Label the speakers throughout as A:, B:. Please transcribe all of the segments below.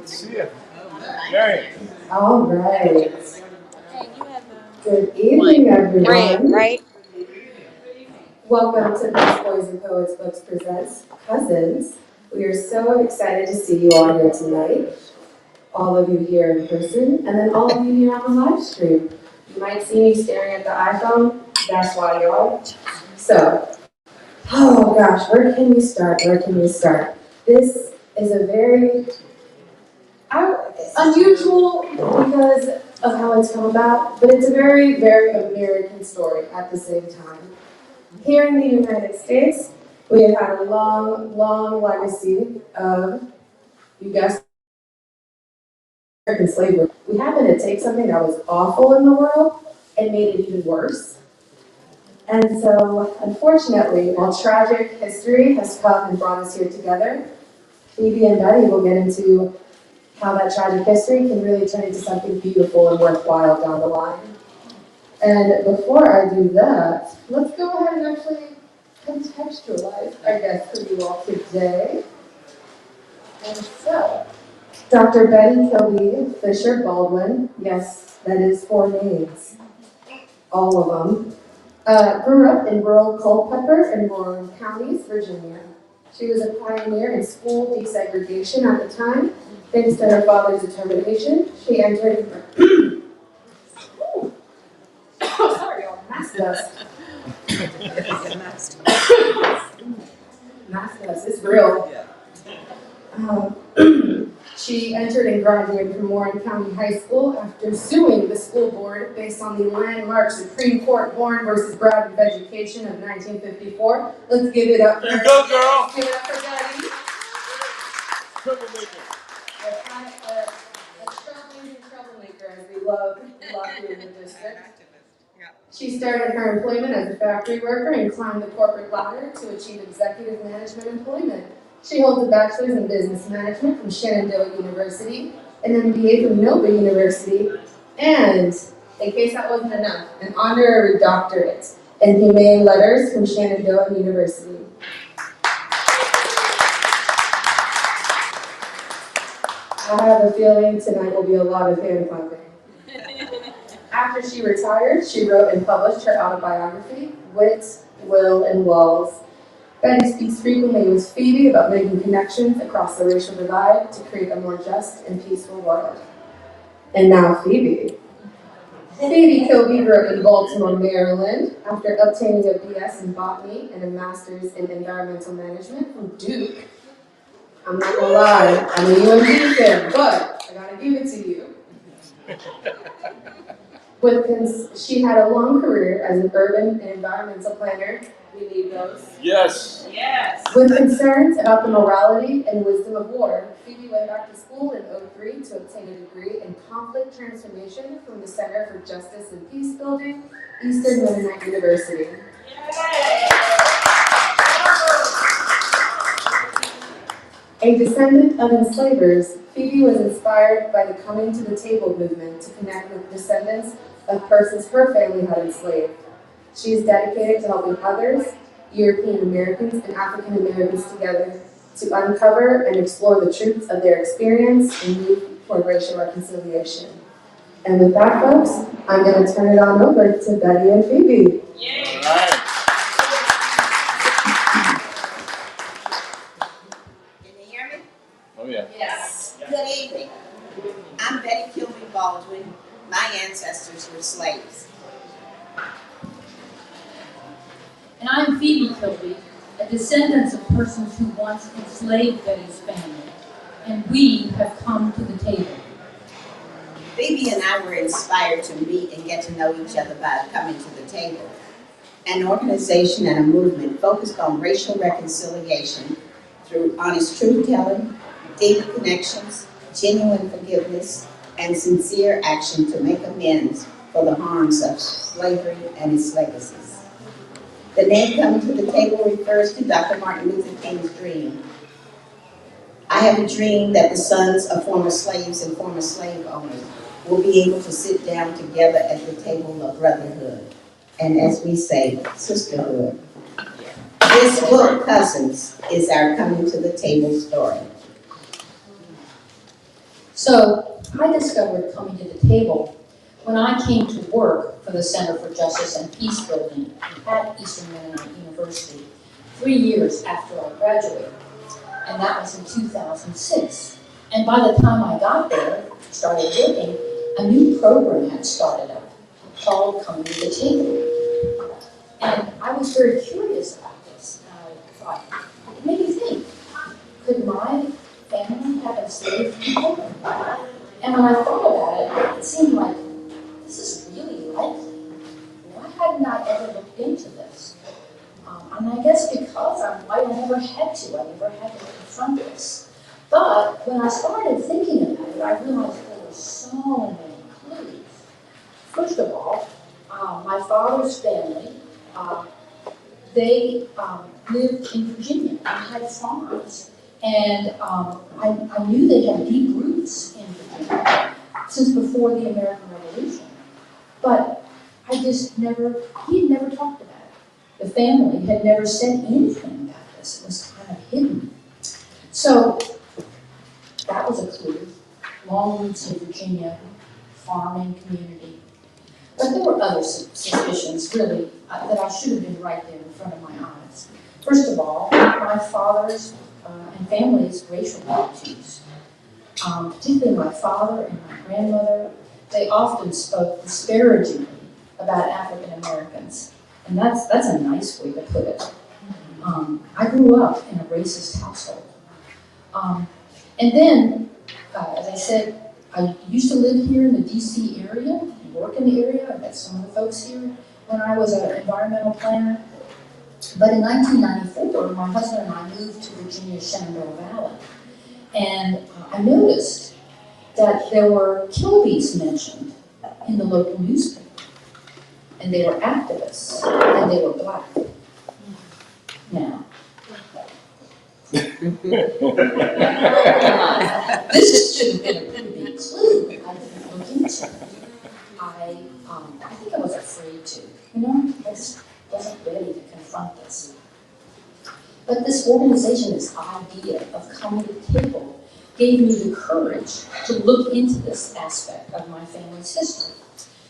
A: See ya. Mary.
B: All right. Good evening, everyone.
C: Right.
B: Welcome to Busboys and Poets Books Presents Cousins. We are so excited to see you all here tonight. All of you here in person, and then all of you here on the live stream. You might see me staring at the iPhone. That's why, y'all. So, oh gosh, where can we start? This is a very unusual because of how it's come about, but it's a very, very American story at the same time. Here in the United States, we have had a long, long legacy of, you guessed, American slavery. We happened to take something that was awful in the world and made it even worse. And so, unfortunately, while tragic history has come and brought us here together, Phoebe and Betty will get into how that tragic history can really turn into something beautiful and worthwhile down the line. And before I do that, let's go ahead and actually contextualize our guest for you all today. And so, Dr. Betty Kilby Fisher Baldwin, yes, that is 4 names, all of them, grew up in rural Culpeper in Warren counties, Virginia. She was a pioneer in school desegregation at the time. Thanks to her father's determination, she entered. Sorry, y'all. Mass dust. Mass dust is real. She entered and graduated from Warren County High School after suing the school board based on the landmark Supreme Court Warren versus Brown of Education of 1954. Let's give it up for her.
A: You go, girl.
B: Let's give it up for Betty.
A: Troublemaker.
B: A troublemaker, as we love here in the district. She started her employment as a factory worker and climbed the corporate ladder to achieve executive management employment. She holds a bachelor's in business management from Shenandoah University, an MBA from Nova University, and, in case that wasn't enough, an honorary doctorate in humane letters from Shenandoah University. I have a feeling tonight will be a lot of hand clapping. After she retired, she wrote and published her autobiography, Wit, Will, and Walls. Betty speaks frequently with Phoebe about making connections across the racial divide to create a more just and peaceful world. And now Phoebe. Phoebe Kilby grew up in Baltimore, Maryland, after obtaining a BS in botany and a master's in environmental management from Duke. I'm not gonna lie, I'm a UMD fan, but I gotta give it to you. She had a long career as an urban and environmental planner. We need those.
A: Yes.
B: With concerns about the morality and wisdom of war, Phoebe went back to school in 2003 to obtain a degree in conflict transformation from the Center for Justice and Peace Building, Eastern Mennonite University. A descendant of enslavers, Phoebe was inspired by the Coming to the Table movement to connect with descendants of persons her family had enslaved. She is dedicated to helping others, European Americans and African Americans together, to uncover and explore the truths of their experience and move toward racial reconciliation. And with that, folks, I'm going to turn it on over to Betty and Phoebe.
A: All right. Oh, yeah.
D: Yes. Good evening. I'm Betty Kilby Baldwin. My ancestors were slaves.
E: And I'm Phoebe Kilby, a descendant of persons who once enslaved Betty's family, and we have come to the table.
D: Phoebe and I were inspired to meet and get to know each other by coming to the table, an organization and a movement focused on racial reconciliation through honest truth-telling, deep connections, genuine forgiveness, and sincere action to make amends for the harms of slavery and its legacies. The name Coming to the Table refers to Dr. Martin Luther King's dream. I have a dream that the sons of former slaves and former slave owners will be able to sit down together at the table of brotherhood, and as we say, sisterhood. This book, Cousins, is our Coming to the Table story.
E: So I discovered coming to the table when I came to work for the Center for Justice and Peace Building at Eastern Mennonite University 3 years after I graduated, and that was in 2006. And by the time I got there, started working, a new program had started up called Coming to the Table. And I was very curious about this. And I thought, it made me think, could my family have enslaved people? And when I thought about it, it seemed like, this is really likely. Why hadn't I ever looked into this? And I guess because I never had to. I never had to confront this. But when I started thinking about it, I realized there were so many clues. First of all, my father's family, they lived in Virginia and had farms. And I knew they had deep roots in Virginia since before the American Revolution. But I just he had never talked about it. The family had never said anything about this. It was kind of hidden. So that was a clue. Long roots in Virginia, farming community. But there were other suspicions, really, that I should have been right there in front of my eyes. First of all, my father's and family's racial attitudes. Particularly my father and my grandmother, they often spoke disparagingly about African Americans. And that's a nice way to put it. I grew up in a racist household. And then, as I said, I used to live here in the DC area, work in the area. I met some of the folks here when I was an environmental planner. But in 1994, my husband and I moved to Virginia's Shenandoah Valley. And I noticed that there were Kilbys mentioned in the local newspaper. And they were activists, and they were black. Now, this should have been a pretty big clue. I didn't look into it. I think I was afraid to. I just wasn't ready to confront this. But this organization, this idea of coming to the table, gave me the courage to look into this aspect of my family's history.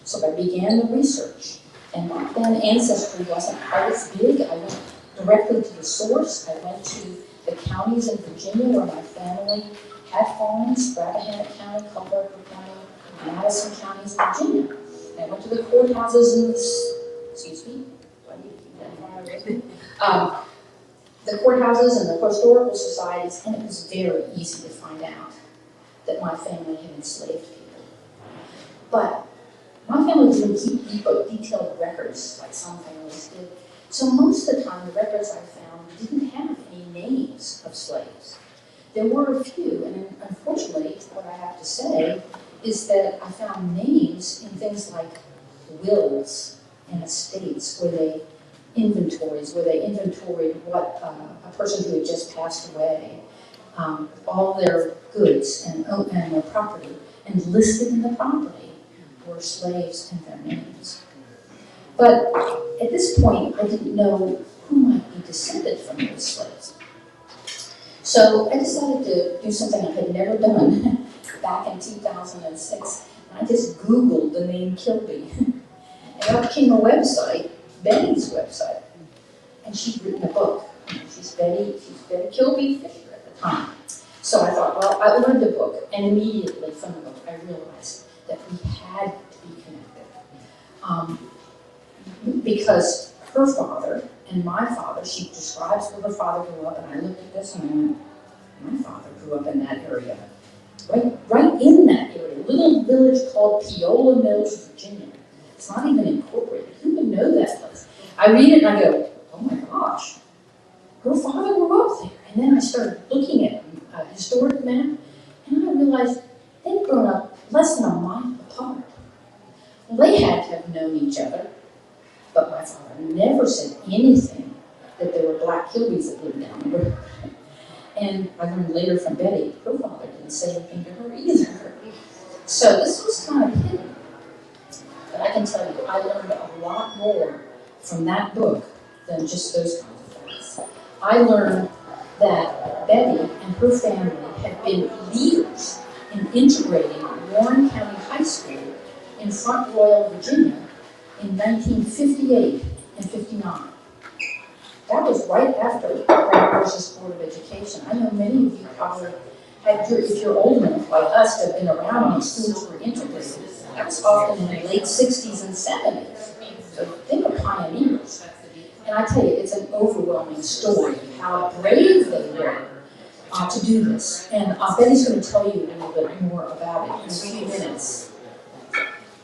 E: So I began the research. And back then, Ancestry wasn't quite as big. I went directly to the source. I went to the counties in Virginia where my family had farms, Rappahannock County, Culpeper County, Madison counties in Virginia. And I went to the courthouses in the courthouses and the historical societies, and it was very easy to find out that my family had enslaved people. But my family didn't keep detailed records like some families did. So most of the time, the records I found didn't have any names of slaves. There were a few, and unfortunately, what I have to say is that I found names in things like wills and estates where they inventoried what a person who had just passed away, all their goods and their property, and listed in the property were slaves and their names. But at this point, I didn't know who might be descended from those slaves. So I decided to do something I had never done back in 2006. And I just Googled the name Kilby. And up came a website, Betty's website. And she'd written a book. She's Betty Kilby Fisher at the time. So I thought, well, I learned the book. And immediately from the book, I realized that we had to be connected. Because her father and my father, she describes where her father grew up, and I looked at this and I went, my father grew up in that area. Right in that area, a little village called Peola Mills, Virginia. It's not even incorporated. Who would know that place? I read it and I go, oh my gosh, her father grew up there. And then I started looking at a historic map, and I realized they'd grown up less than a mile apart. Well, they had to have known each other, but my father never said anything that there were black Kilbys that lived down the road. And I learned later from Betty, her father didn't say anything to her either. So this was kind of hidden. But I can tell you, I learned a lot more from that book than just those kinds of facts. I learned that Betty and her family had been leaders in integrating Warren County High School in Front Royal, Virginia in 1958 and 59. That was right after Brown versus Board of Education. I know many of you probably had, if you're old enough like us to have been around when schools were integrated. That was often in the late 60s and 70s. So they were pioneers. And I tell you, it's an overwhelming story how brave they were to do this. And Betty's going to tell you a little bit more about it in a few minutes.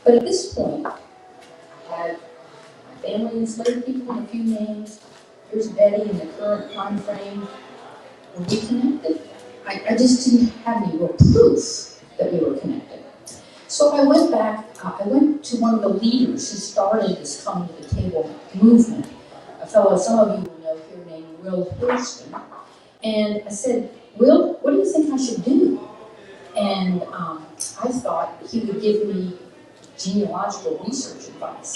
E: But at this point, I had my family enslaved people and a few names. Here's Betty in the current time frame. Were we connected? I just didn't have any real proof that we were connected. So I went back, I went to one of the leaders who started this coming to the table movement, a fellow some of you will know here named Will Hurston. And I said, Will, what do you think I should do? And I thought he would give me genealogical research advice.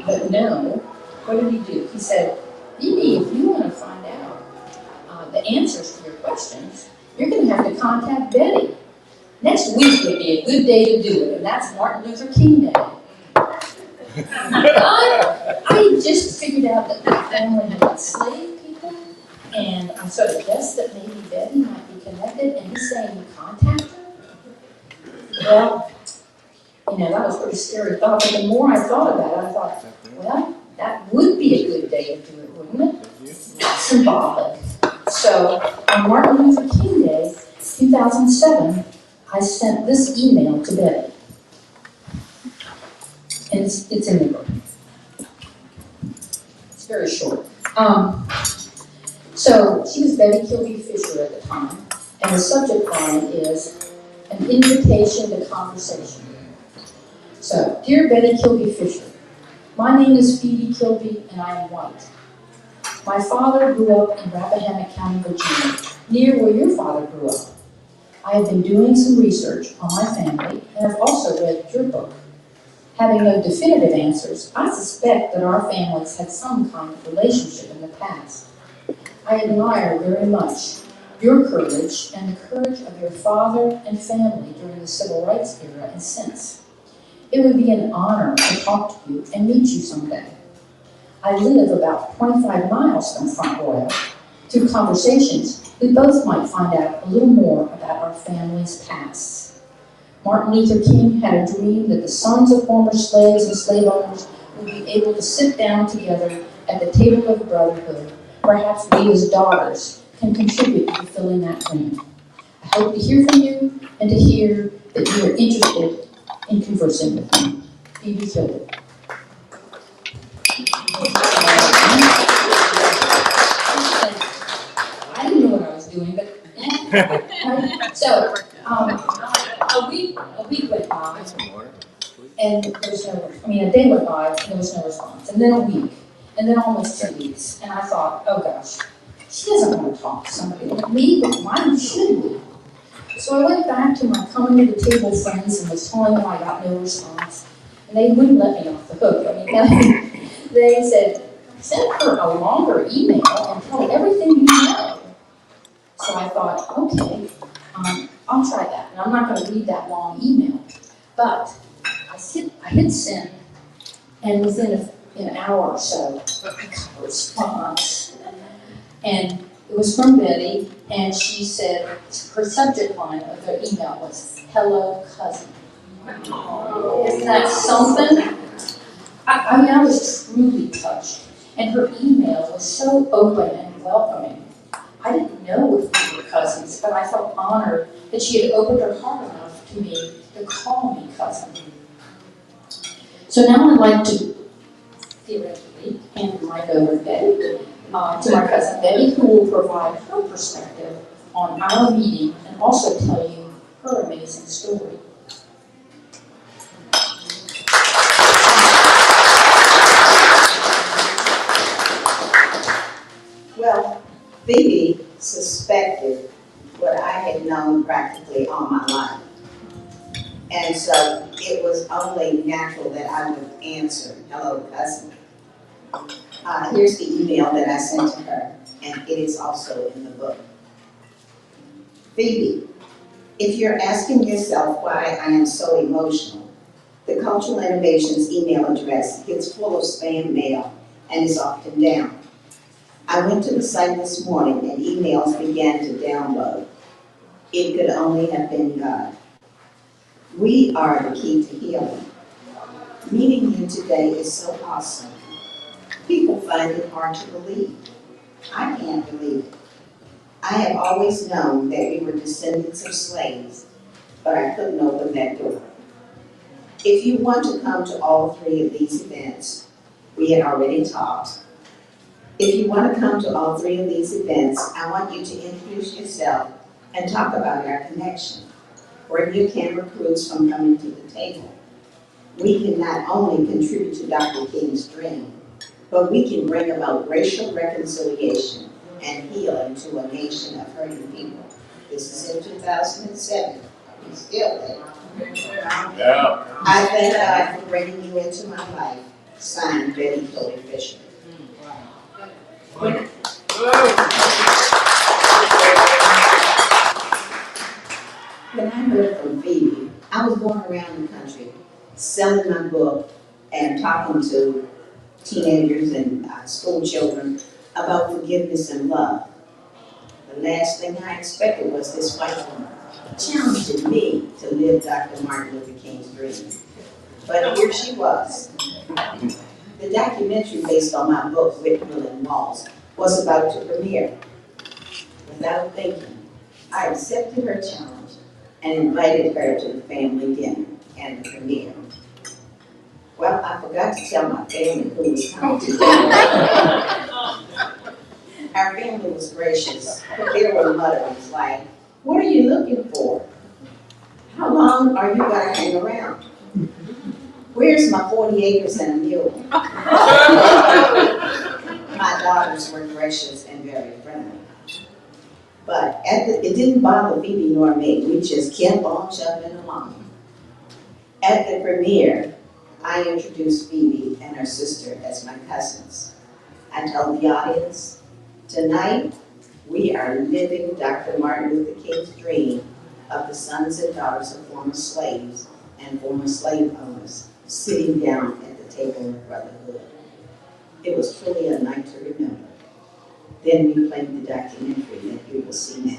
E: But no, what did he do? He said, Phoebe, if you want to find out the answers to your questions, you're going to have to contact Betty. Next week would be a good day to do it, and that's Martin Luther King Day. I just figured out that my family had enslaved people, and I sort of guessed that maybe Betty might be connected, and he's saying you contact her? Well, that was a pretty scary thought, but the more I thought about it, I thought, well, that would be a good day to do it, wouldn't it? Symbolic. So, on Martin Luther King Day, 2007, I sent this email to Betty. And it's in the book. It's very short. So she was Betty Kilby Fisher at the time, and the subject line is an invitation to conversation. So, dear Betty Kilby Fisher, my name is Phoebe Kilby, and I am white. My father grew up in Rappahannock County, Virginia, near where your father grew up. I have been doing some research on my family, and have also read your book. Having no definitive answers, I suspect that our families had some kind of relationship in the past. I admire very much your courage and the courage of your father and family during the Civil Rights era and since. It would be an honor to talk to you and meet you someday. I live about 25 miles from Front Royal. Through conversations, we both might find out a little more about our family's pasts. Martin Luther King had a dream that the sons of former slaves and slave owners would be able to sit down together at the table of brotherhood. Perhaps we as daughters can contribute to fulfilling that dream. I hope to hear from you and to hear that you are interested in conversing with me. Phoebe Kilby. I didn't know what I was doing, but so a week went by, and there was a day went by, and there was no response, and then a week, and then almost 2 weeks, and I thought, oh gosh, she doesn't want to talk to somebody like me, but why should we? So I went back to my coming to the table friends and was telling them I got no response, and they wouldn't let me off the hook. They said, send her a longer email and tell her everything you know. So I thought, okay, I'll try that. And I'm not going to read that long email. But I hit send, and within an hour or so, I got a response. And it was from Betty, and she said her subject line of their email was, hello, cousin. Isn't that something? I was truly touched. And her email was so open and welcoming. I didn't know if we were cousins, but I felt honored that she had opened her heart enough to me to call me cousin. So now I'd like to theoretically hand the mic over to Betty, to my cousin Betty, who will provide her perspective on our meeting and also tell you her amazing story.
D: Well, Phoebe suspected what I had known practically all my life. And so it was only natural that I would answer, hello, cousin. Here's the email that I sent to her, and it is also in the book. Phoebe, If you're asking yourself why I am so emotional, the Cultural Innovations email address gets full of spam mail and is often down. I went to the site this morning and emails began to download. It could only have been God. We are the key to healing. Meeting you today is so awesome. People find it hard to believe. I can't believe it. I have always known that we were descendants of slaves, but I couldn't open that door. If you want to come to all three of these events, we had already talked. If you want to come to all three of these events, I want you to introduce yourself and talk about our connection. Bring your camera crews from coming to the table. We can not only contribute to Dr. King's dream, but we can bring about racial reconciliation and healing to a nation of hurting people. This is in 2007. We still there.
A: Yeah.
D: I thank God for bringing you into my life. Signed, Betty Chloe Fisher. When I heard from Phoebe, I was going around the country selling my book and talking to teenagers and school children about forgiveness and love. The last thing I expected was this white woman challenging me to live Dr. Martin Luther King's dream. But here she was. The documentary based on my book, Windmill and Walls, was about to premiere. Without thinking, I accepted her challenge and invited her to the family dinner and the premiere. Well, I forgot to tell my family who was coming to dinner. Our family was gracious, but there were mutterings like, "What are you looking for? How long are you going to hang around? Where's my 40 acres and a mule?" My daughters were gracious and very friendly. But it didn't bother Phoebe nor me. We just kept on chugging along. At the premiere, I introduced Phoebe and her sister as my cousins. I told the audience, tonight we are living Dr. Martin Luther King's dream of the sons and daughters of former slaves and former slave owners sitting down at the table of brotherhood. It was truly a night to remember. Then we played the documentary that you will see now.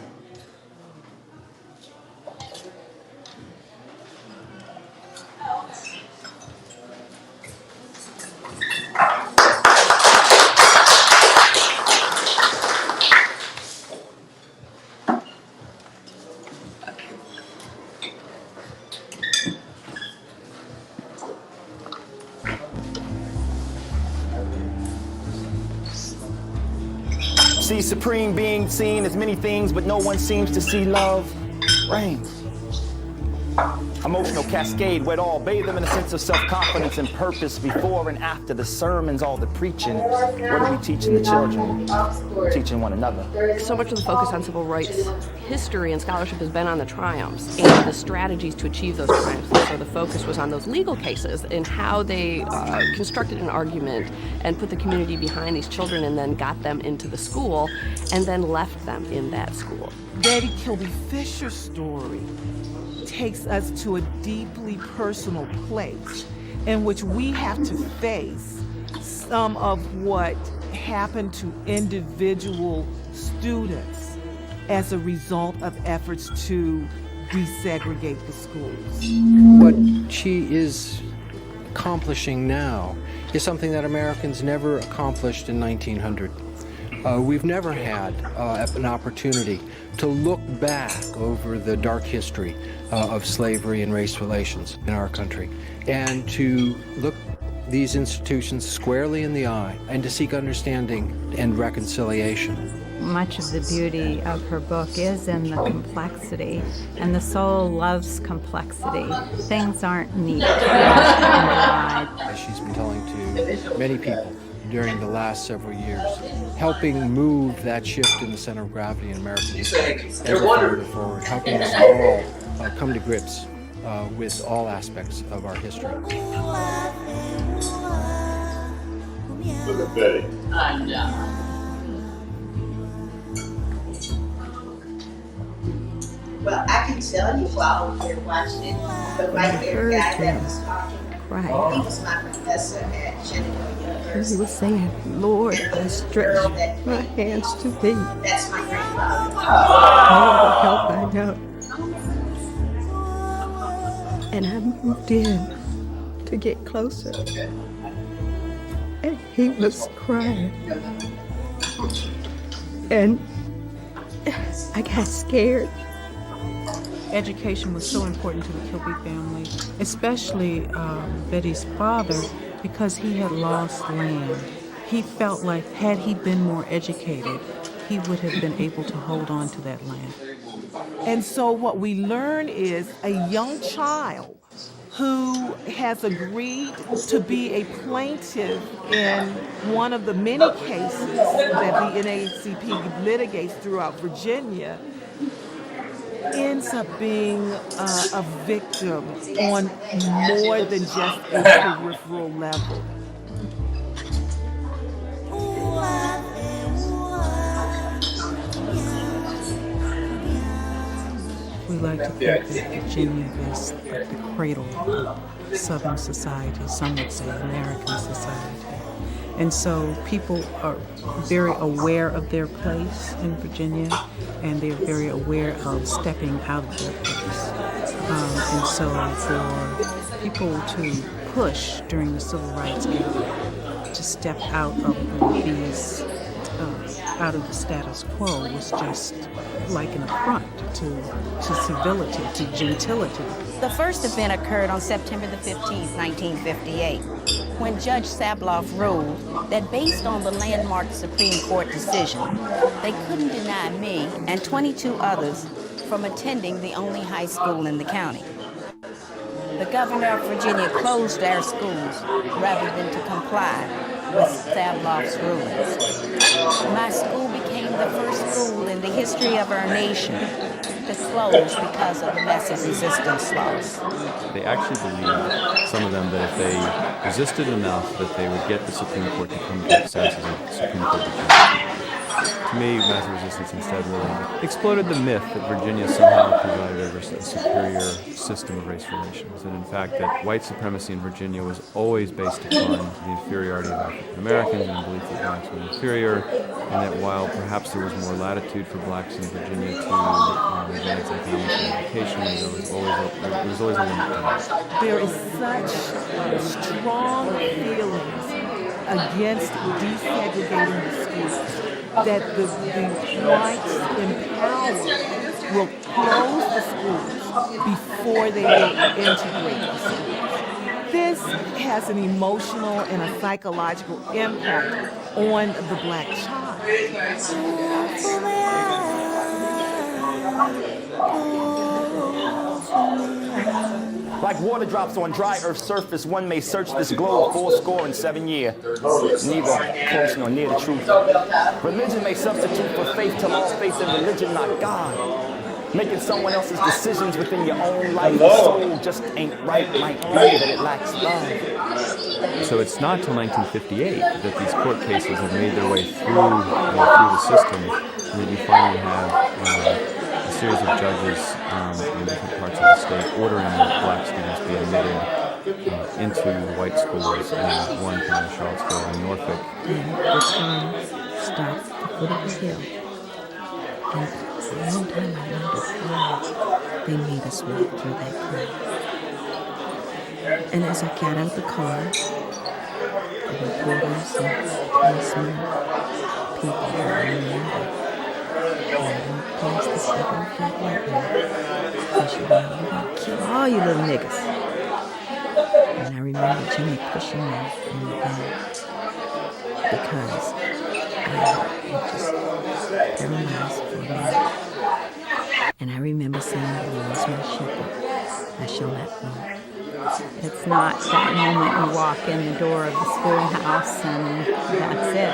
C: See supreme being seen as many things, but no one seems to see love reigns. Emotional cascade, wet all, bathe them in a sense of self-confidence and purpose before and after the sermons, all the preaching. What are we teaching the children? Teaching one another.
F: So much of the focus on civil rights history and scholarship has been on the triumphs and the strategies to achieve those triumphs. And so the focus was on those legal cases and how they constructed an argument and put the community behind these children and then got them into the school and then left them in that school.
G: Betty Kilby Fisher's story takes us to a deeply personal place in which we have to face some of what happened to individual students as a result of efforts to desegregate the schools.
H: What she is accomplishing now is something that Americans never accomplished in 1900. We've never had an opportunity to look back over the dark history of slavery and race relations in our country and to look these institutions squarely in the eye and to seek understanding and reconciliation.
I: Much of the beauty of her book is in the complexity, and the soul loves complexity. Things aren't neat and dry.
H: She's been telling to many people during the last several years, helping move that shift in the center of gravity in American history ever further forward, helping us all come to grips with all aspects of our history.
A: Look at Betty.
J: I know.
D: Well, I can tell you while we're watching it, but right there, guy that was talking,
I: Right.
D: he was my professor at Shenandoah
I: He
D: University.
I: was saying, Lord, I stretch my hands to thee.
D: That's my grandfather.
I: All the help I know. And I moved in to get closer. And he was crying. And I got scared.
J: Education was so important to the Kilby family, especially Betty's father, because he had lost land. He felt like had he been more educated, he would have been able to hold on to that land.
G: And so what we learn is a young child who has agreed to be a plaintiff in one of the many cases that the NAACP litigates throughout Virginia ends up being a victim on more than just a peripheral level.
J: We like to think that Virginia is like the cradle of Southern society, some would say American society. And so people are very aware of their place in Virginia, and they're very aware of stepping out of their place. And so for people to push during the Civil Rights era to step out of these out of the status quo was just like an affront to civility, to gentility.
K: The first event occurred on September the 15th, 1958, when Judge Sabloff ruled that based on the landmark Supreme Court decision, they couldn't deny me and 22 others from attending the only high school in the county. The governor of Virginia closed our schools rather than to comply with Sabloff's rulings. My school became the first school in the history of our nation to close because of the massive resistance laws.
L: They actually believed, some of them, that if they resisted enough that they would get the Supreme Court to come to its senses of the Supreme Court determination. To me, massive resistance instead really exploded the myth that Virginia somehow presided over a superior system of race relations, and in fact that white supremacy in Virginia was always based upon the inferiority of African Americans and the belief that blacks were inferior, and that while perhaps there was more latitude for blacks in Virginia to advance economic and education, there was always a limit to that.
G: There is such strong feelings against desegregating the schools that the whites in power will close the schools before they will integrate the schools. This has an emotional and a psychological impact on the black child.
C: Like water drops on dry earth's surface, one may search this globe 407 years, neither close nor near the truth. Religion may substitute for faith till all faith in religion, not God. Making someone else's decisions within your own life, the soul just ain't right, might be that it lacks love.
L: So it's not till 1958 that these court cases have made their way through the system, and that you finally have a series of judges in different parts of the state ordering that black students be admitted into the white schools, and one from Charlottesville and Norfolk.
I: The sun stopped at the foot of the hill. And for a long time I wondered why they made us walk through that crowd. And as I got out of the car, the reporters and policemen, people were running out. And I walked past this little fat white man. And she went, "We're gonna kill all you little niggas." And I remember Jimmy pushing me in the back because I was just paralyzed for a minute. And I remember saying, "The Lord is my shepherd, I shall not want." It's not that moment you walk in the door of the schoolhouse and that's it.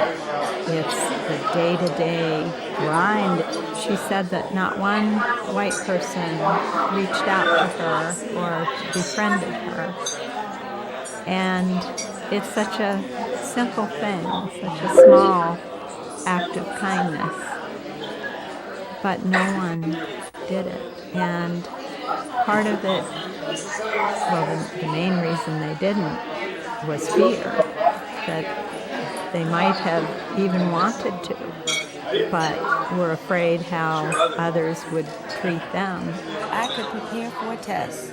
I: It's the day-to-day grind. She said that not one white person reached out to her or befriended her. And it's such a simple thing, such a small act of kindness. But no one did it. And part of it, well, the main reason they didn't was fear, that they might have even wanted to, but were afraid how others would treat them.
K: I could prepare for a test.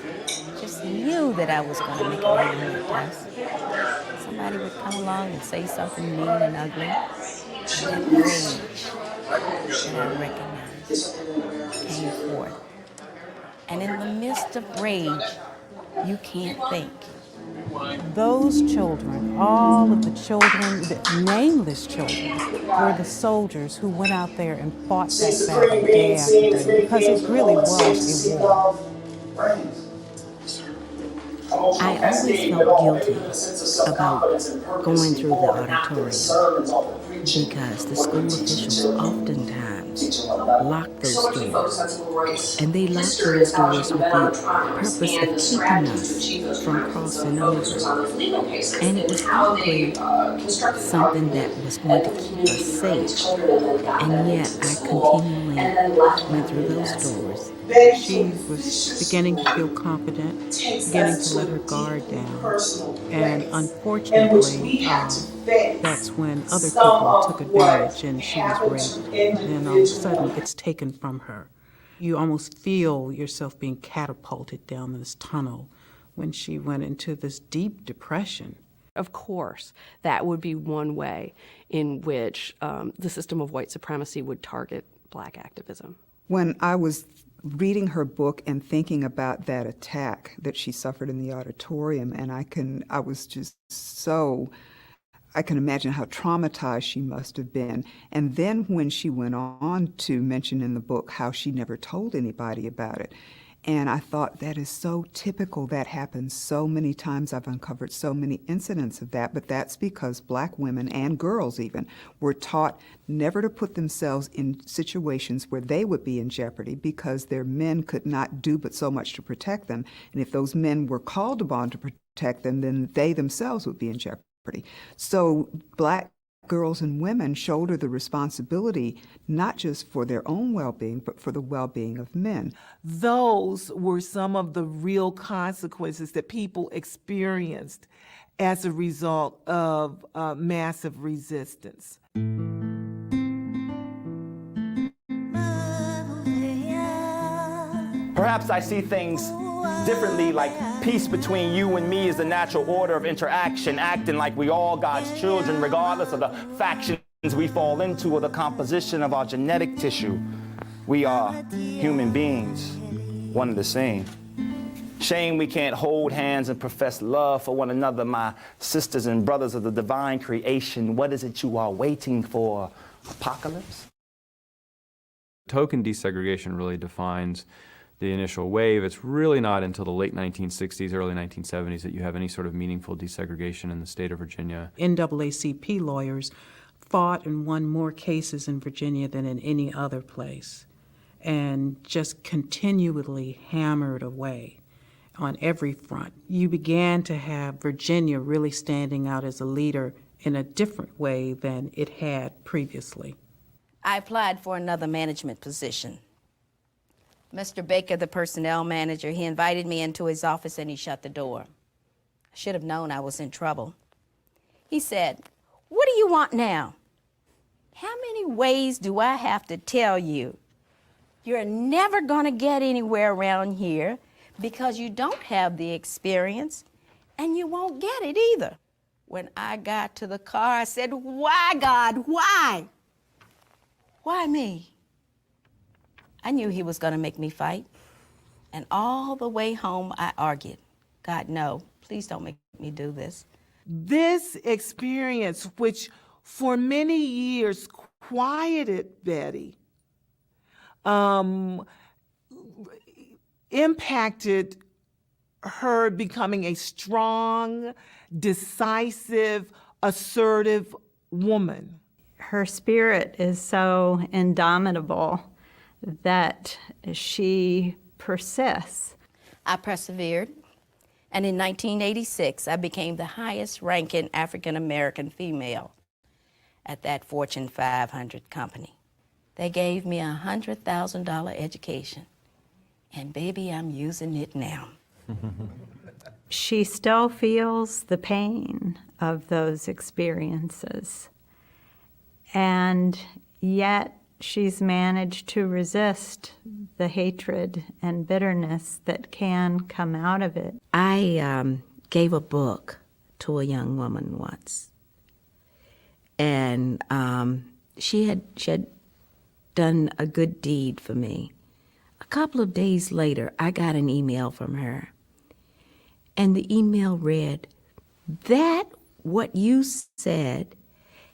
K: Just knew that I was going to make a really good test. Somebody would come along and say something mean and ugly. That rage that I recognized came forth. And in the midst of rage, you can't think.
G: Those children, all of the children, the nameless children, were the soldiers who went out there and fought that battle day after day, because it really was a war.
M: I always felt guilty about going through the auditorium because the school officials oftentimes lock those doors. And they lock those doors with the purpose of keeping us from crossing over. And it was probably something that was going to keep us safe. And yet I continually went through those doors.
J: She was beginning to feel confident, beginning to let her guard down. And unfortunately, that's when other people took advantage and she was raped. And all of a sudden, it's taken from her. You almost feel yourself being catapulted down this tunnel when she went into this deep depression.
F: Of course, that would be one way in which the system of white supremacy would target Black activism.
N: When I was reading her book and thinking about that attack that she suffered in the auditorium, and I can imagine how traumatized she must have been. And then when she went on to mention in the book how she never told anybody about it. And I thought, that is so typical. That happens so many times. I've uncovered so many incidents of that, but that's because Black women and girls even were taught never to put themselves in situations where they would be in jeopardy because their men could not do but so much to protect them. And if those men were called upon to protect them, then they themselves would be in jeopardy. So Black girls and women shoulder the responsibility not just for their own well-being, but for the well-being of men.
G: Those were some of the real consequences that people experienced as a result of massive resistance.
C: Perhaps I see things differently, like peace between you and me is the natural order of interaction, acting like we all God's children, regardless of the factions we fall into or the composition of our genetic tissue. We are human beings, one and the same. Shame we can't hold hands and profess love for one another, my sisters and brothers of the divine creation. What is it you are waiting for? Apocalypse?
L: Token desegregation really defines the initial wave. It's really not until the late 1960s, early 1970s that you have any sort of meaningful desegregation in the state of Virginia.
J: NAACP lawyers fought and won more cases in Virginia than in any other place, and just continually hammered away on every front. You began to have Virginia really standing out as a leader in a different way than it had previously.
K: I applied for another management position. Mr. Baker, the personnel manager, he invited me into his office and he shut the door. I should have known I was in trouble. He said, "What do you want now? How many ways do I have to tell you? You're never going to get anywhere around here because you don't have the experience and you won't get it either." When I got to the car, I said, "Why, God, why? Why me?" I knew he was going to make me fight. And all the way home, I argued, "God, no, please don't make me do this."
G: This experience, which for many years quieted Betty, impacted her becoming a strong, decisive, assertive woman.
I: Her spirit is so indomitable that she persists.
K: I persevered, and in 1986, I became the highest-ranking African-American female at that Fortune 500 company. They gave me a $100,000 education And baby, I'm using it now.
O: She still feels the pain of those experiences. And yet she's managed to resist the hatred and bitterness that can come out of it.
M: I gave a book to a young woman once. And she had done a good deed for me. A couple of days later, I got an email from her. And the email read, "That what you said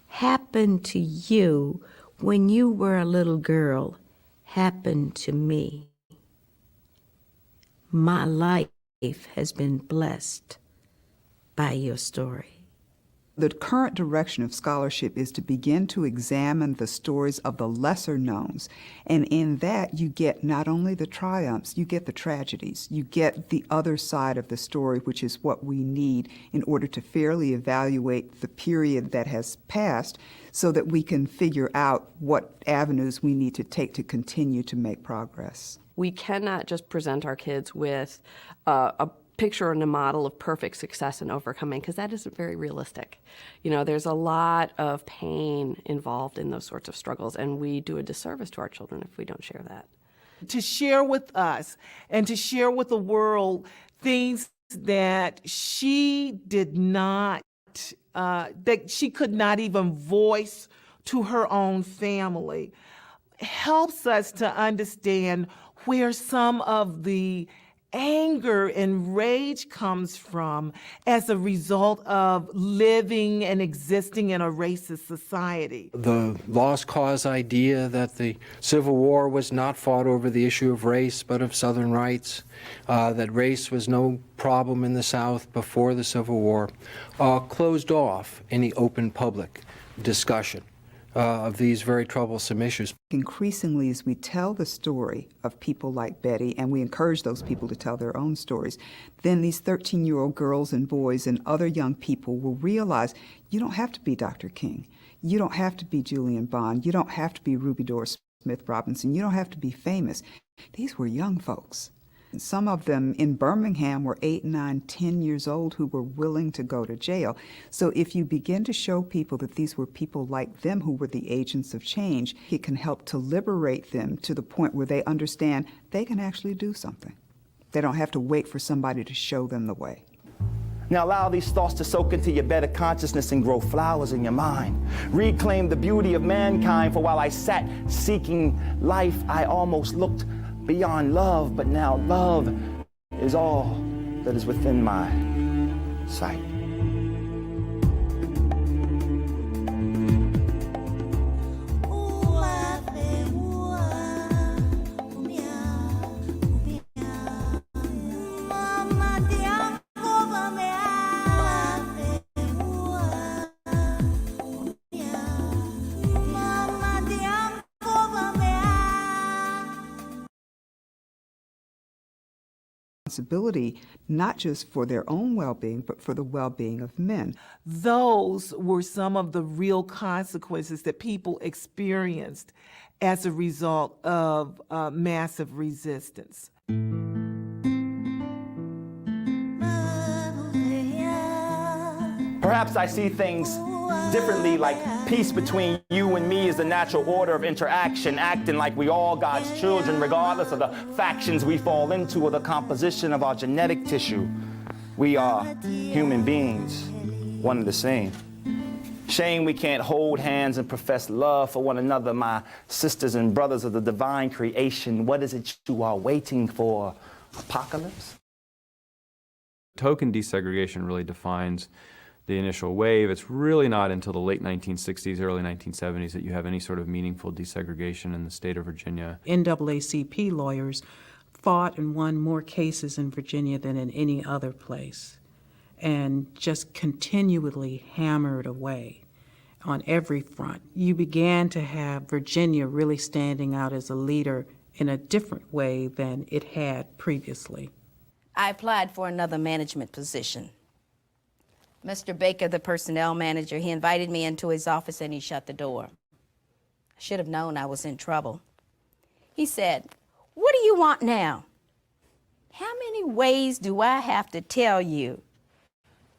M: happened to you when you were a little girl happened to me. My life has been blessed by your story."
N: The current direction of scholarship is to begin to examine the stories of the lesser knowns. And in that, you get not only the triumphs, you get the tragedies. You get the other side of the story, which is what we need in order to fairly evaluate the period that has passed so that we can figure out what avenues we need to take to continue to make progress.
F: We cannot just present our kids with a picture and a model of perfect success and overcoming, because that isn't very realistic. You know, there's a lot of pain involved in those sorts of struggles, and we do a disservice to our children if we don't share that.
G: To share with us and to share with the world things that she did not, that she could not even voice to her own family, helps us to understand where some of the anger and rage comes from as a result of living and existing in a racist society.
H: The lost cause idea that the Civil War was not fought over the issue of race but of Southern rights, that race was no problem in the South before the Civil War, closed off any open public discussion of these very troublesome issues.
N: Increasingly, as we tell the story of people like Betty, and we encourage those people to tell their own stories, then these 13-year-old girls and boys and other young people will realize you don't have to be Dr. King. You don't have to be Julian Bond. You don't have to be Ruby Doris Smith Robinson. You don't have to be famous. These were young folks. Some of them in Birmingham were 8, 9, 10 years old who were willing to go to jail. So if you begin to show people that these were people like them who were the agents of change, it can help to liberate them to the point where they understand they can actually do something. They don't have to wait for somebody to show them the way.
C: Now allow these thoughts to soak into your better consciousness and grow flowers in your mind. Reclaim the beauty of mankind, for while I sat seeking life, I almost looked beyond love, but now love is all that is within my sight.
N: Responsibility, not just for their own well-being, but for the well-being of men.
G: Those were some of the real consequences that people experienced as a result of massive resistance.
C: Perhaps I see things differently, like peace between you and me is the natural order of interaction, acting like we all God's children, regardless of the factions we fall into or the composition of our genetic tissue. We are human beings, one and the same. Shame we can't hold hands and profess love for one another, my sisters and brothers of the divine creation. What is it you are waiting for? Apocalypse?
L: Token desegregation really defines the initial wave. It's really not until the late 1960s, early 1970s that you have any sort of meaningful desegregation in the state of Virginia.
J: NAACP lawyers fought and won more cases in Virginia than in any other place, and just continually hammered away on every front. You began to have Virginia really standing out as a leader in a different way than it had previously.
K: I applied for another management position. Mr. Baker, the personnel manager, he invited me into his office and he shut the door. I should have known I was in trouble. He said, "What do you want now?" How many ways do I have to tell you?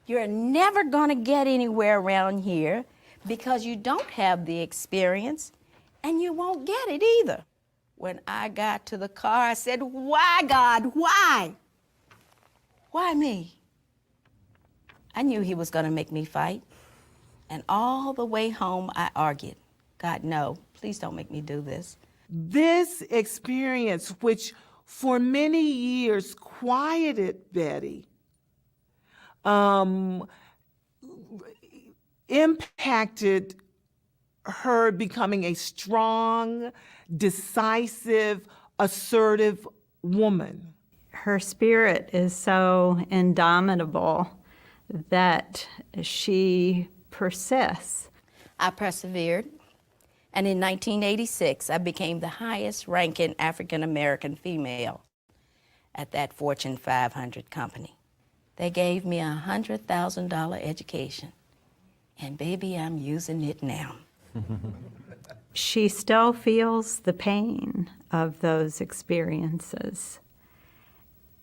K: You're never gonna get anywhere around here because you don't have the experience and you won't get it either. When I got to the car, I said, why, God, why? Why me? I knew he was gonna make me fight. And all the way home, I argued, God, no, please don't make me do this.
G: This experience, which for many years quieted Betty, impacted her becoming a strong, decisive, assertive woman.
O: Her spirit is so indomitable that she persists.
K: I persevered, and in 1986, I became the highest ranking African American female at that Fortune 500 company. They gave me a $100,000 education, and baby, I'm using it now.
O: She still feels the pain of those experiences,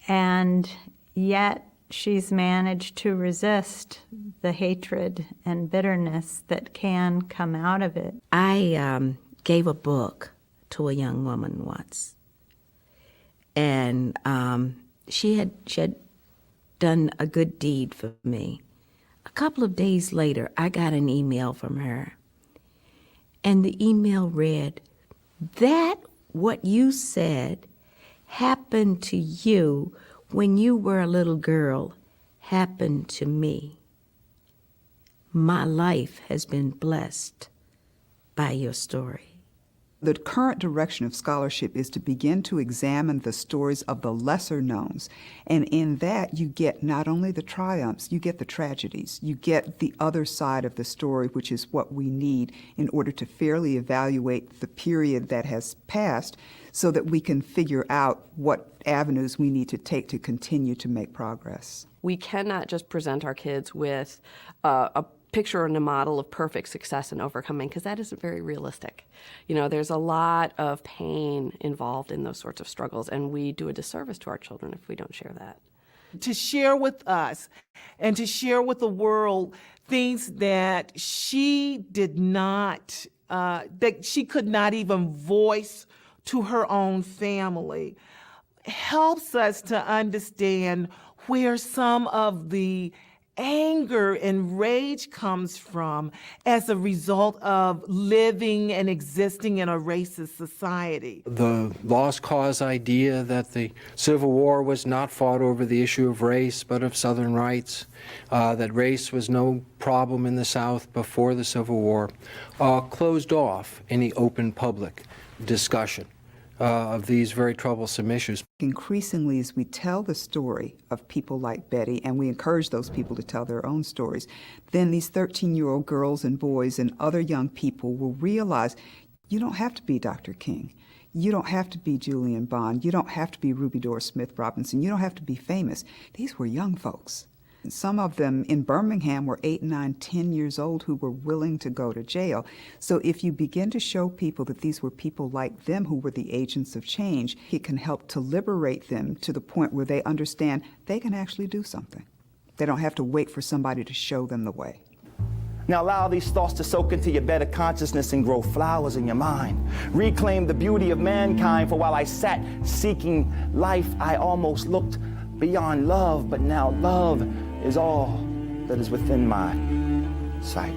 O: and yet she's managed to resist the hatred and bitterness that can come out of it.
M: I gave a book to a young woman once, and she had done a good deed for me. A couple of days later, I got an email from her, and the email read, "That what you said happened to you when you were a little girl happened to me. My life has been blessed by your story."
N: The current direction of scholarship is to begin to examine the stories of the lesser knowns. And in that, you get not only the triumphs, you get the tragedies. You get the other side of the story, which is what we need in order to fairly evaluate the period that has passed so that we can figure out what avenues we need to take to continue to make progress.
F: We cannot just present our kids with a picture and a model of perfect success and overcoming, because that isn't very realistic. You know, there's a lot of pain involved in those sorts of struggles, and we do a disservice to our children if we don't share that.
G: To share with us and to share with the world things that she did not, that she could not even voice to her own family, helps us to understand where some of the anger and rage comes from as a result of living and existing in a racist society.
H: The lost cause idea that the Civil War was not fought over the issue of race, but of Southern rights, that race was no problem in the South before the Civil War, closed off any open public discussion of these very troublesome issues.
N: Increasingly, as we tell the story of people like Betty, and we encourage those people to tell their own stories, then these 13-year-old girls and boys and other young people will realize you don't have to be Dr. King. You don't have to be Julian Bond. You don't have to be Ruby Doris Smith Robinson. You don't have to be famous. These were young folks. Some of them in Birmingham were 8, 9, 10 years old who were willing to go to jail. So if you begin to show people that these were people like them who were the agents of change, it can help to liberate them to the point where they understand they can actually do something. They don't have to wait for somebody to show them the way.
C: Now allow these thoughts to soak into your better consciousness and grow flowers in your mind. Reclaim the beauty of mankind, for while I sat seeking life, I almost looked beyond love, but now love is all that is within my sight.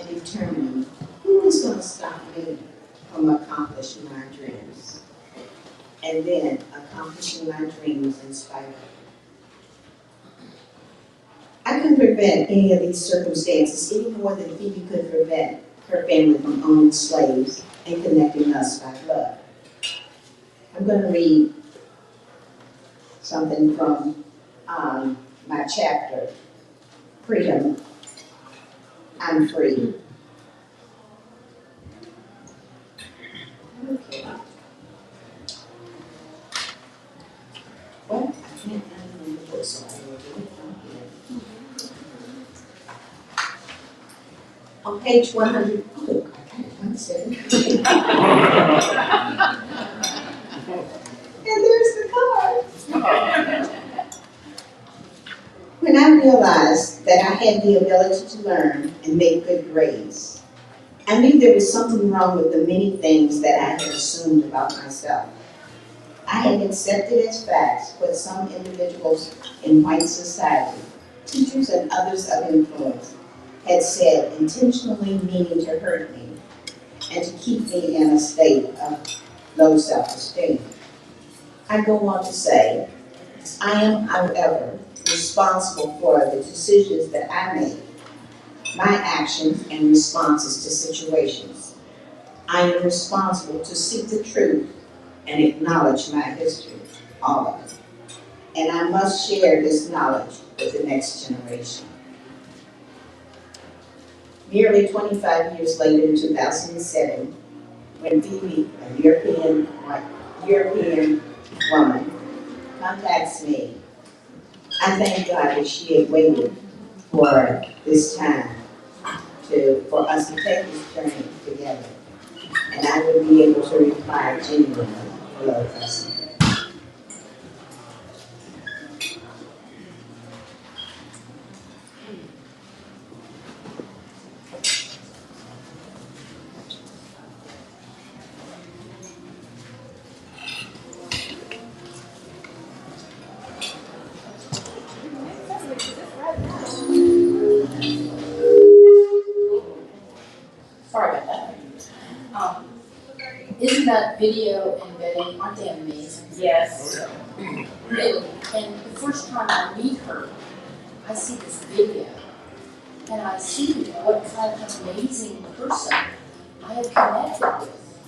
D: and determining who is going to stop me from accomplishing my dreams. And then accomplishing my dreams in spite of it. I couldn't prevent any of these circumstances any more than Phoebe could prevent her family from owning slaves and connecting us by blood. I'm going to read something from my chapter, Freedom, I'm Free. Okay. Well, I can't find it in the book, so I will do it from here. On page 100, oh, okay, 1 And there's the card. When I realized that I had the ability to learn and make good grades, I knew there was something wrong with the many things that I had assumed about myself. I had accepted as facts what some individuals in white society, teachers and others of influence, had said, intentionally meaning to hurt me and to keep me in a state of low self-esteem. I go on to say, I am, however, responsible for the decisions that I make, my actions and responses to situations. I am responsible to seek the truth and acknowledge my history, all of it. And I must share this knowledge with the next generation. Nearly 25 years later, in 2007, when Phoebe, a European woman, contacts me, I thank God that she had waited for this time for us to take this journey together. And I would be able to reply genuinely, hello, cousin.
E: Sorry about that. Isn't that video and Betty, aren't they amazing? Yes. Really. And the first time I meet her, I see this video, and I see what kind of amazing person I have connected with.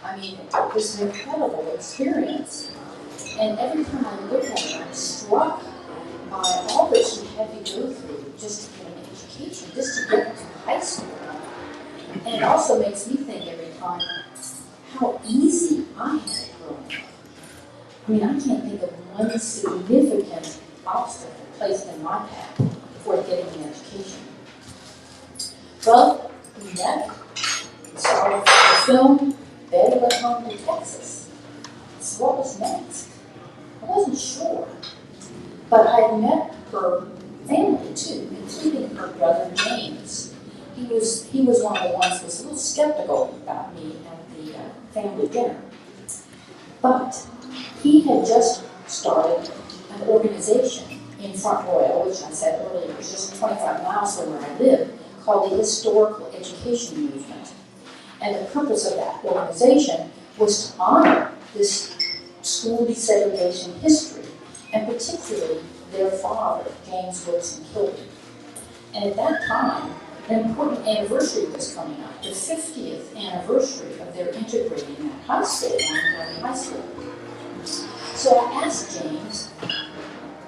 E: I mean, it was an incredible experience. And every time I look at her, I'm struck by all that she had to go through just to get an education, just to get to high school. And it also makes me think every time how easy I had it growing up. I mean, I can't think of one significant obstacle placed in my path for getting an education. Well, we met, we started the film, Betty went home to Texas. So what was next? I wasn't sure. But I had met her family too, including her brother James. He was one of the ones who was a little skeptical about me at the family dinner. But he had just started an organization in Front Royal, which I said earlier was just 25 miles from where I live, called the Historical Education Movement. And the purpose of that organization was to honor this school desegregation history, and particularly their father, James Wilson Kilby. And at that time, an important anniversary was coming up, the 50th anniversary of their integrating that high school, Montgomery High School. So I asked James,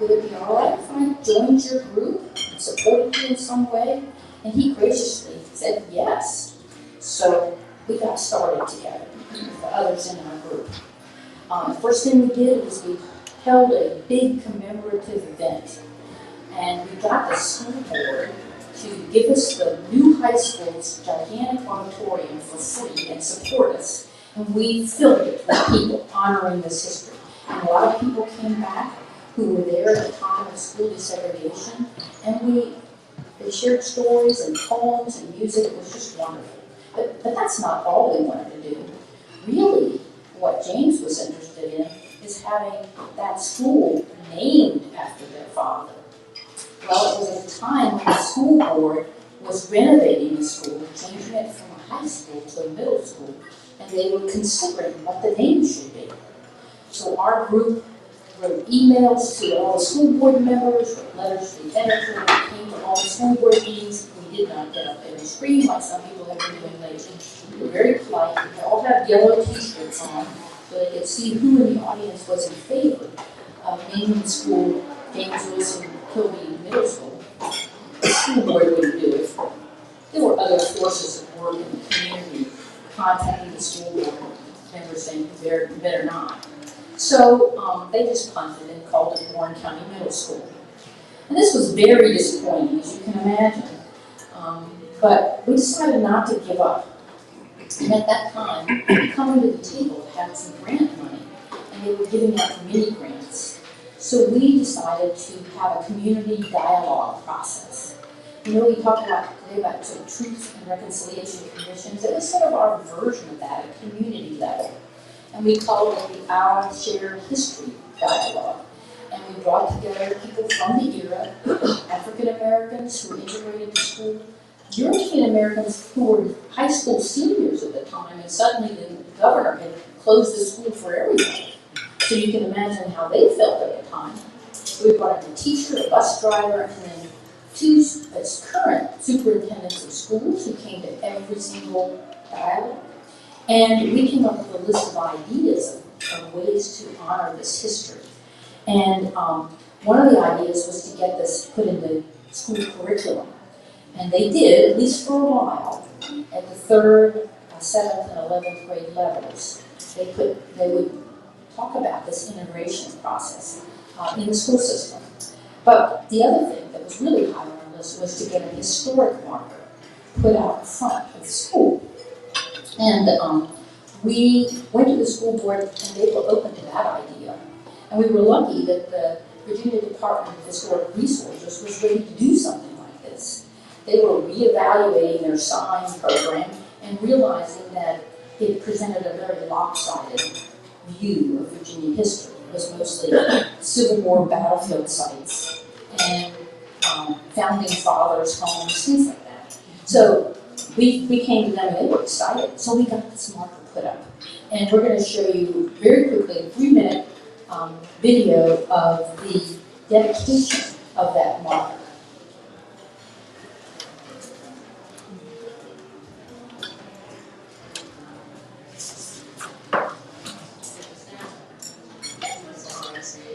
E: would it be all right if I joined your group and supported you in some way? And he graciously said yes. So we got started together with the others in our group. The first thing we did was we held a big commemorative event. And we got the school board to give us the new high school's gigantic auditorium for free and support us. And we filled it with people honoring this history. And a lot of people came back who were there at the time of school desegregation. And they shared stories and poems and music. It was just wonderful. But that's not all we wanted to do. Really, what James was interested in is having that school named after their father. Well, it was at a time when the school board was renovating the school, changing it from a high school to a middle school, and they were considering what the name should be. So our group wrote emails to all the school board members, wrote letters to the editor, came to all the school board meetings. We did not get up there and scream like some people have been doing lately. We were very polite. We all had yellow t-shirts on so they could see who in the audience was in favor of naming the school James Wilson Kilby Middle School. The school board wouldn't do it. There were other forces at work in the community contacting the school board members saying, you better not. So they just punted and called it Warren County Middle School. And this was very disappointing, as you can imagine. But we decided not to give up. And at that time, coming to the table had some grant money, and they were giving out mini grants. So we decided to have a community dialogue process. You know, we talked about today about sort of truth and reconciliation commissions. It was sort of our version of that at community level. And we called it the Our Shared History Dialogue. And we brought together people from the era, African Americans who were integrated to school, European Americans who were high school seniors at the time, and suddenly the governor had closed the school for everyone. So you can imagine how they felt at the time. We brought in a teacher, a bus driver, and then two current superintendents of schools who came to every single dialogue. And we came up with a list of ideas of ways to honor this history. And one of the ideas was to get this put in the school curriculum. And they did, at least for a while, at the 3rd, 7th, and 11th grade levels. They would talk about this integration process in the school system. But the other thing that was really high on our list was to get a historic marker put out front of the school. And we went to the school board, and they were open to that idea. And we were lucky that the Virginia Department of Historic Resources was ready to do something like this. They were reevaluating their sign program and realizing that it presented a very lopsided view of Virginia history. It was mostly Civil War battlefield sites and founding fathers' homes, things like that. So we came to them and they were excited. So we got this marker put up. And we're going to show you very quickly a 3-minute video of the dedication of that marker.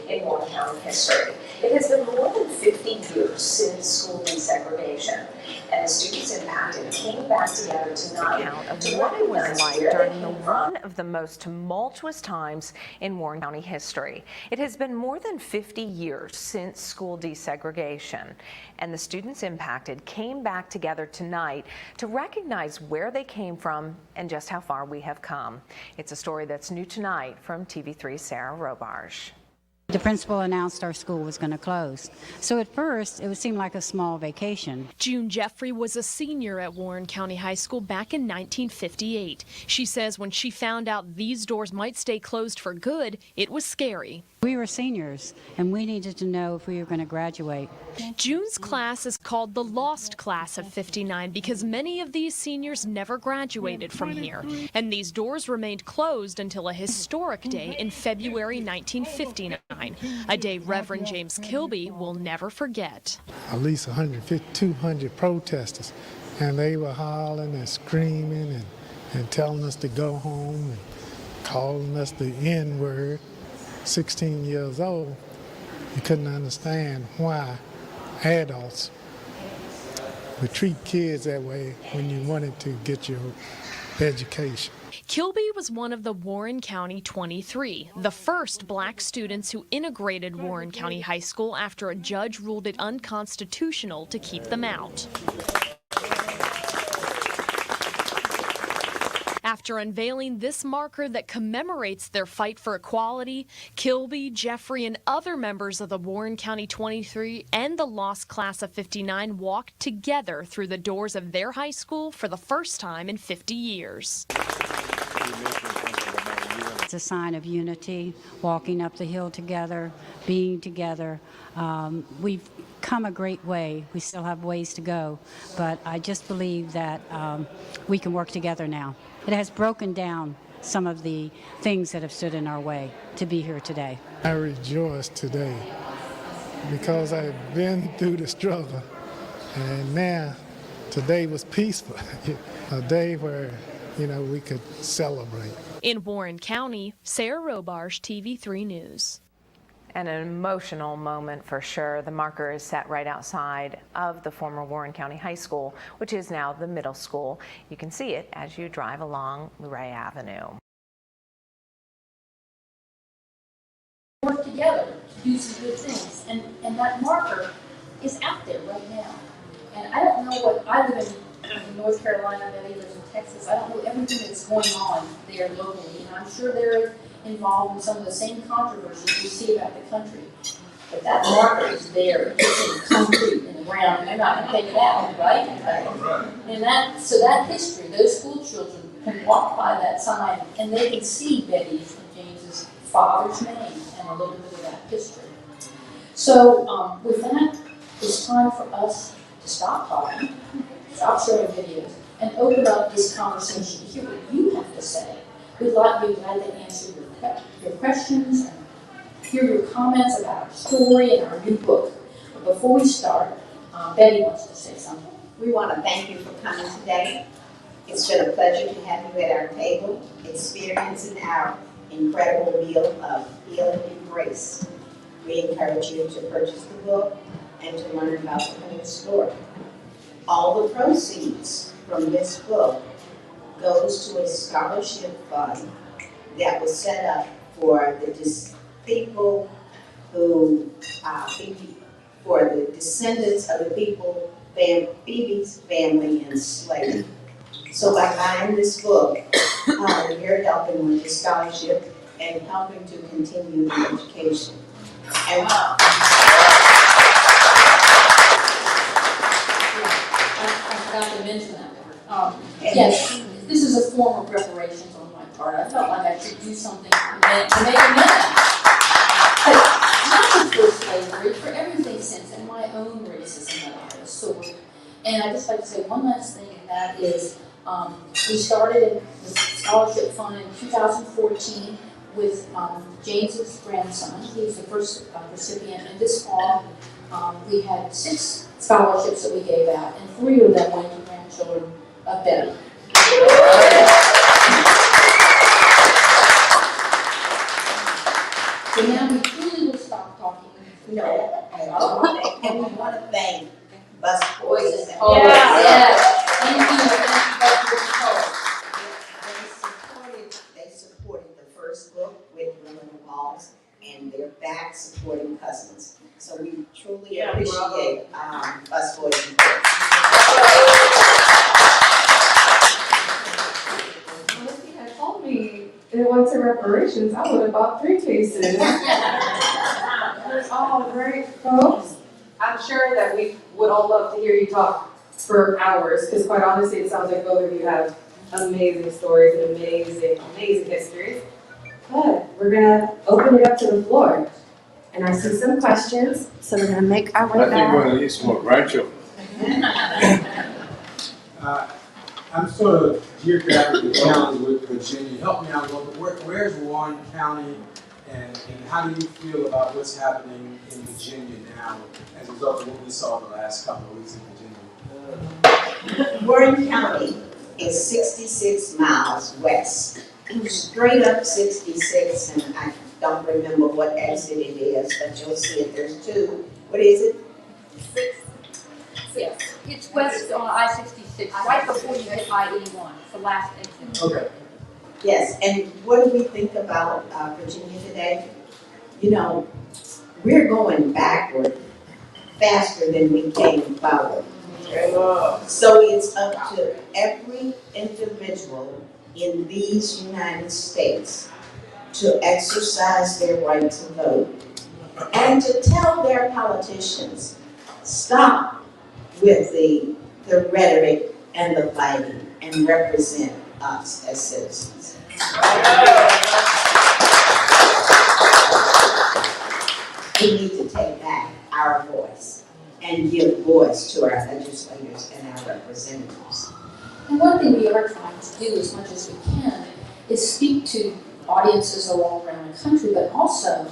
P: In Warren County history. It has been more than 50 years since school desegregation, and the students impacted came back together tonight
Q: Account of what it was like during one of the most tumultuous times in Warren County history. It has been more than 50 years since school desegregation, and the students impacted came back together tonight to recognize where they came from and just how far we have come. It's a story that's new tonight from TV3's Sarah Robarge.
R: The principal announced our school was going to close. So at first, it would seem like a small vacation.
S: June Jeffrey was a senior at Warren County High School back in 1958. She says when she found out these doors might stay closed for good, it was scary.
R: We were seniors, and we needed to know if we were going to graduate.
S: June's class is called the Lost Class of 59 because many of these seniors never graduated from here. And these doors remained closed until a historic day in February 1959, a day Reverend James Kilby will never forget.
T: At least 150, 200 protesters, and they were hollering and screaming and telling us to go home and calling us the N-word. 16 years old, you couldn't understand why adults would treat kids that way when you wanted to get your education.
S: Kilby was one of the Warren County 23, the first black students who integrated Warren County High School after a judge ruled it unconstitutional to keep them out. After unveiling this marker that commemorates their fight for equality, Kilby, Jeffrey, and other members of the Warren County 23 and the Lost Class of 59 walked together through the doors of their high school for the first time in 50 years.
R: It's a sign of unity, walking up the hill together, being together. We've come a great way. We still have ways to go, but I just believe that we can work together now. It has broken down some of the things that have stood in our way to be here today.
T: I rejoice today because I've been through the struggle, and now today was peaceful, a day where, we could celebrate.
S: In Warren County, Sarah Robarge, TV3 News.
Q: An emotional moment for sure. The marker is set right outside of the former Warren County High School, which is now the middle school. You can see it as you drive along Luray Avenue.
E: Work together to do some good things, and that marker is out there right now. And I don't know what, I live in North Carolina, Betty lives in Texas. I don't know everything that's going on there locally, and I'm sure they're involved in some of the same controversies we see about the country. But that marker is there, it's in concrete in the ground, and they're not going to take it out, right? And so that history, those school children can walk by that sign and they can see Betty's and James's father's name and a little bit of that history. So with that, it's time for us to stop talking, stop showing videos, and open up this conversation to hear what you have to say. We'd be glad to answer your questions and hear your comments about our story and our new book. But before we start, Betty wants to say something.
D: We want to thank you for coming today. It's been a pleasure to have you at our table, experiencing our incredible meal of healing and grace. We encourage you to purchase the book and to learn about the whole story. All the proceeds from this book goes to a scholarship fund that was set up for the people who, for the descendants of the people, Phoebe's family enslaved. So by buying this book, you're helping with the scholarship and helping to continue the education. And
E: I forgot to mention that part. Yes, this is a form of reparations on my part. I felt like I should do something to make amends. But not just for slavery, for everything since, and my own racism that I have absorbed. And I'd just like to say one last thing, and that is we started the scholarship fund in 2014 with James's grandson. He was the first recipient, and this fall we had 6 scholarships that we gave out, and 3 of them went to grandchildren of Betty. So now we truly will stop talking.
D: No, and we want to thank Busboys.
E: Yes. Thank you.
D: They supported the first book with Women of Walls, and they're back supporting Cousins. So we truly appreciate Busboys.
B: If you had told me it went to reparations, I would have bought 3 cases. That's all great, folks. I'm sure that we would all love to hear you talk for hours, because quite honestly, it sounds like both of you have amazing stories and amazing histories. But we're gonna open it up to the floor. And I see some questions, so we're gonna make our way
A: I think
B: back.
A: we're going to need some more grandchildren.
U: I'm sort of geographically challenged with Virginia. Help me out a little bit. Where's Warren County, and how do you feel about what's happening in Virginia now as a result of what we saw the last couple of weeks in Virginia?
D: Warren County is 66 miles west, straight up 66, and I don't remember what exit it is, but you'll see it. There's 2. What is it?
E: 6. Yes, it's west on I-66, right before you hit I-81. It's the last exit.
U: Okay.
D: Yes, and what do we think about Virginia today? You know, we're going backward faster than we came forward. So it's up to every individual in these United States to exercise their right to vote and to tell their politicians, stop with the rhetoric and the fighting and represent us as citizens. We need to take back our voice and give voice to our legislators and our representatives.
E: And one thing we are trying to do as much as we can is speak to audiences all around the country, but also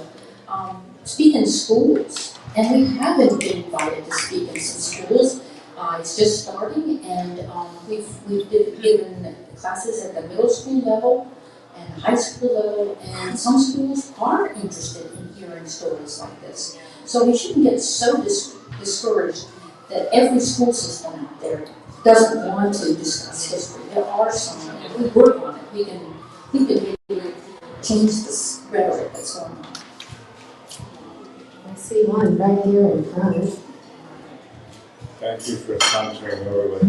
E: speak in schools. And we haven't been invited to speak in some schools. It's just starting, and we've given classes at the middle school level and high school level, and some schools are interested in hearing stories like this. So we shouldn't get so discouraged that every school system out there doesn't want to discuss history. There are some, and we work on it. We can really change this rhetoric that's going on.
B: I see one right here in front.
A: Thank you for sponsoring over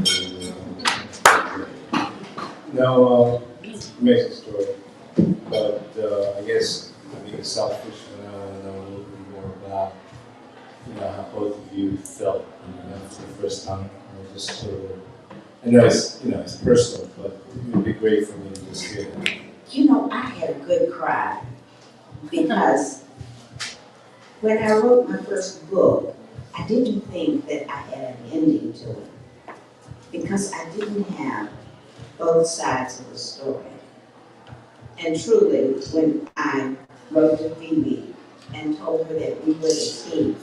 A: No, amazing story. But I guess being selfish, I want to know a little bit more about, how both of you felt when you met for the first time. Just sort of, I know it's personal, but it would be great for me to just hear that.
D: I had a good cry because when I wrote my first book, I didn't think that I had an ending to it because I didn't have both sides of the story. And truly, when I wrote to Phoebe and told her that we were the team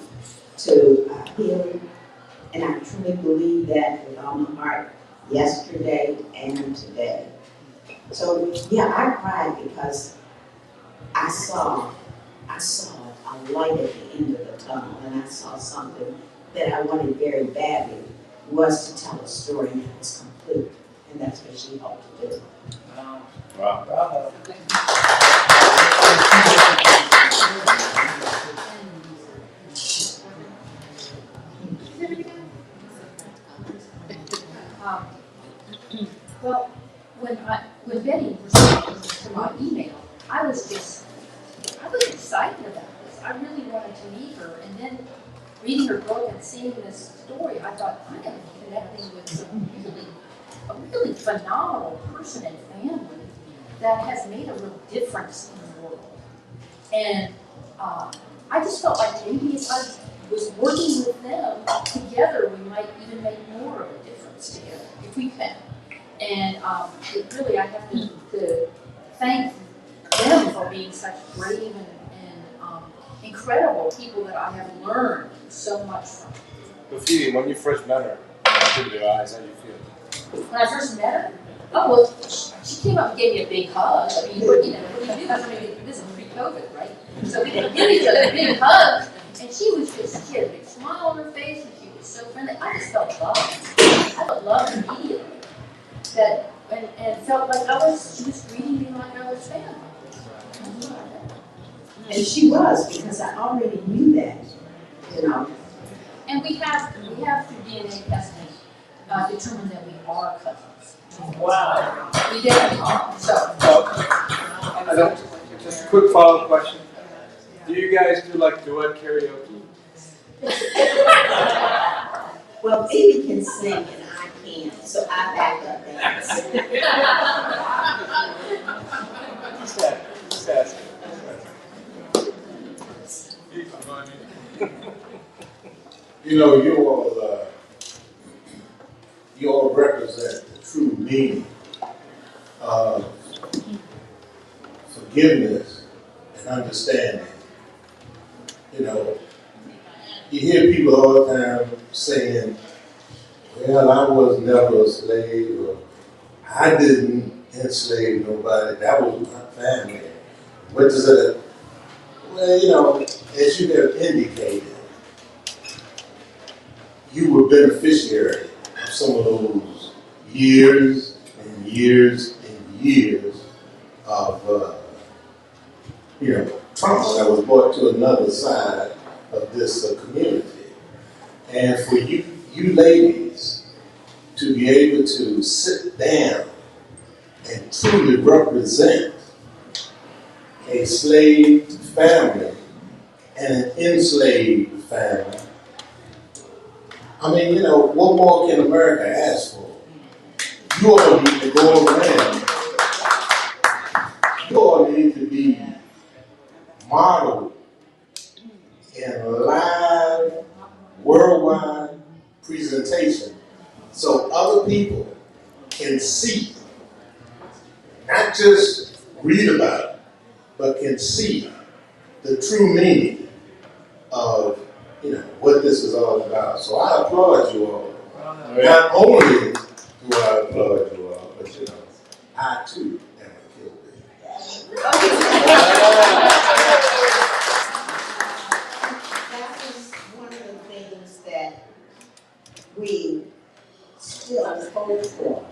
D: to heal, and I truly believe that with all my heart, yesterday and today. So yeah, I cried because I saw a light at the end of the tunnel, and I saw something that I wanted very badly was to tell a story that was complete, and that's what she hoped to do.
A: Wow. Bravo.
E: Well, when Betty responded to my email, I was excited about this. I really wanted to meet her, and then reading her book and seeing this story, I thought, I am connecting with a really phenomenal person and family that has made a real difference in the world. And I just felt like maybe if I was working with them together, we might even make more of a difference together, if we can. And it really, I have to thank them for being such brave and incredible people that I have learned so much from.
A: But Phoebe, when you first met her, looked at her eyes, how did you feel?
E: When I first met her, well, she came up and gave me a big hug. I mean, what do you do? This is pre-COVID, right? So we didn't give each other a big hug, and she had a big smile on her face, and she was so friendly. I just felt loved. I felt loved immediately. And felt like she was treating me like I was family.
D: And she was, because I already knew that,
E: And we have through DNA testing determined that we are cousins.
U: Wow.
E: We definitely are. So.
U: Just a quick follow-up question. Do you guys do like duet karaoke?
D: Well, Phoebe can sing and I can't, so I back up dance.
U: Just ask.
A: You all represent the true meaning of forgiveness and understanding. You hear people all the time saying, well, I was never a slave, or I didn't enslave nobody, that was my family. What does it? Well, as you have indicated, you were beneficiary of some of those years and years and years of, trauma that was brought to another side of this community. And for you ladies to be able to sit down and truly represent a slave family and an enslaved family, what more can America ask for? You all need to go around. You all need to be modeled in live worldwide presentation so other people can see, not just read about it, but can see the true meaning of, what this is all about. So I applaud you all. Not only do I applaud you all, but I too am a Kilby.
D: That is one of the things that we still hope for,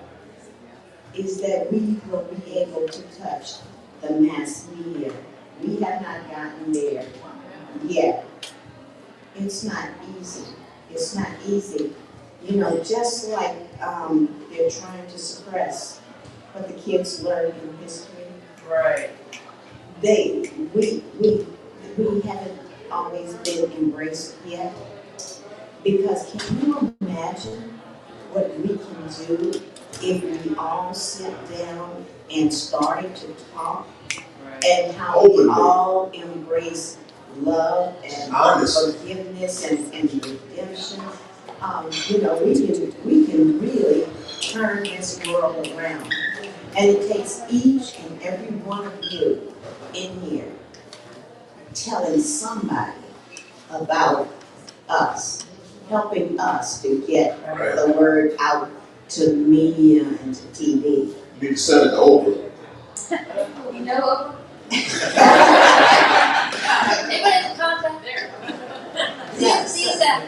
D: is that we will be able to touch the mass media. We have not gotten there yet. It's not easy. It's not easy. Just like they're trying to suppress what the kids learn in history. Right. We haven't always been embraced yet. Because can you imagine what we can do if we all sit down and started to talk, and how we all embrace love and forgiveness and redemption? We can really turn this world around. And it takes each and every one of you in here telling somebody about us, helping us to get the word out to media and to TV.
A: You need to send it to Oprah.
E: You know Oprah? Anybody has a contact there? See that.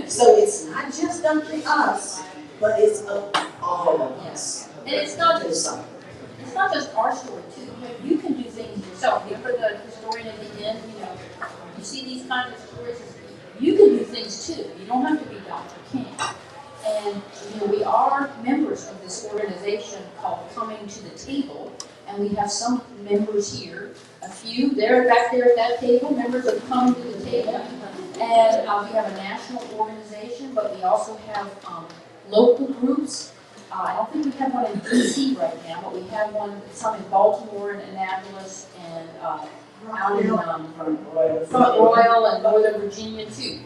D: So it's not just up to us, but it's up to all of us.
E: And it's not just our story too. You can do things yourself. For the historian at the end, you see these kinds of stories. You can do things too. You don't have to be Dr. King. And we are members of this organization called Coming to the Table, and we have some members here. A few, they're back there at that table, members of Coming to the Table. And we have a national organization, but we also have local groups. I don't think we have one in DC right now, but we have some in Baltimore and Annapolis and out in Front Royal and Northern Virginia too.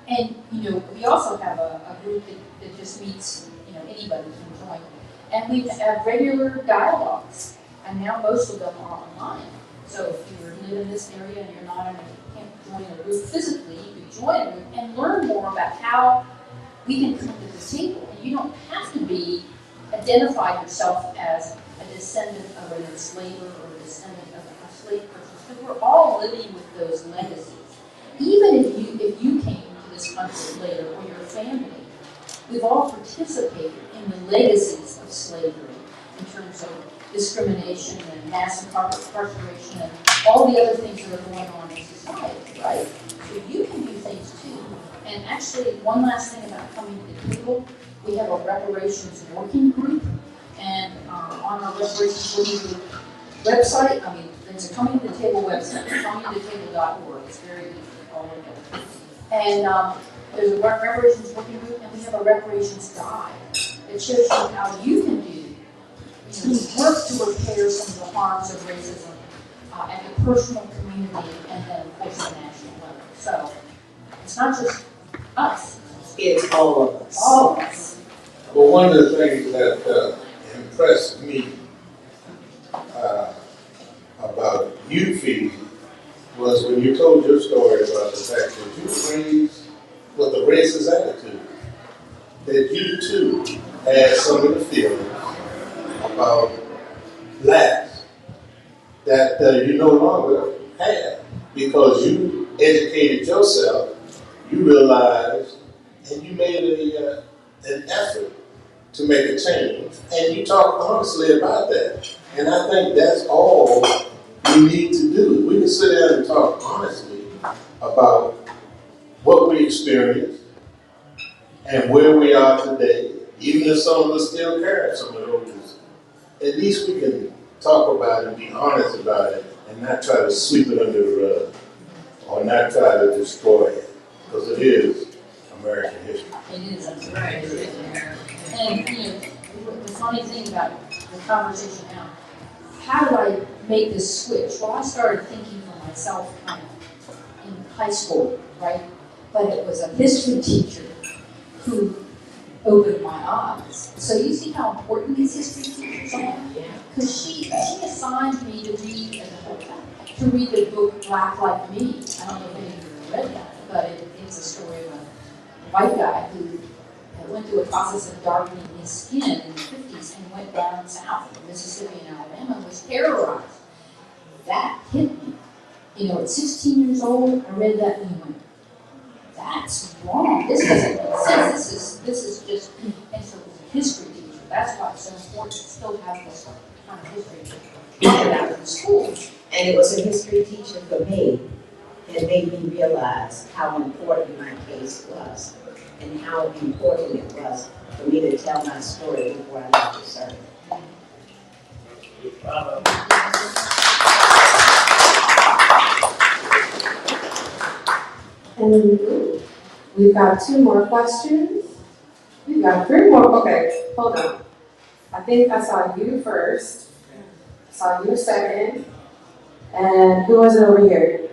E: And we also have a group that just meets, anybody can join. And we have regular dialogues, and now most of them are online. So if you live in this area and you're not can't join a group physically, you can join a group and learn more about how we can come to the table. And you don't have to identify yourself as a descendant of an enslaver or a descendant of a slave person, because we're all living with those legacies. Even if you came to this country later, or your family, we've all participated in the legacies of slavery in terms of discrimination and mass incarceration and all the other things that are going on in society, right? So you can do things too. And actually, one last thing about coming to the table, we have a reparations working group, and on our reparations working group website, there's a Coming to the Table website, comingtothetable.org. It's very easy, all of it. And there's a reparations working group, and we have a reparations guide that shows you how you can work to repair some of the harms of racism at the personal, community, and then of course the national level. So it's not just us.
D: It's all of us.
E: All of us.
A: Well, one of the things that impressed me about you, Phoebe, was when you told your story about the fact that you were raised with a racist attitude, that you too had some of the feelings about blacks that you no longer have, because you educated yourself, you realized, and you made an effort to make a change, and you talk honestly about that. And I think that's all we need to do. We can sit down and talk honestly about what we experienced and where we are today, even if some of us still carry some of those. At least we can talk about it and be honest about it and not try to sweep it under the rug or not try to destroy it, because it is American history.
E: It is, that's right. And the funny thing about the conversation now, how do I make this switch? Well, I started thinking for myself kind of high school, right? But it was a history teacher who opened my eyes. So you see how important these history teachers are? Because she assigned me to read the book Black Like Me. I don't know if any of you have read that, but it's a story of a white guy who went through a process of darkening his skin in the 50s and went down south in Mississippi and Alabama and was terrorized. That hit me. You know, at 16 years old, I read that and went, that's wrong. This doesn't make sense. This is just, and so it was a history teacher. That's why it's so important to still have this kind of history out in school.
D: And it was a history teacher for me that made me realize how important my case was and how important it was for me to tell my story before I left the service.
B: And we've got 2 more questions. We've got 3 more. Okay, hold on. I think I saw you first. I saw you second. And who was it over here?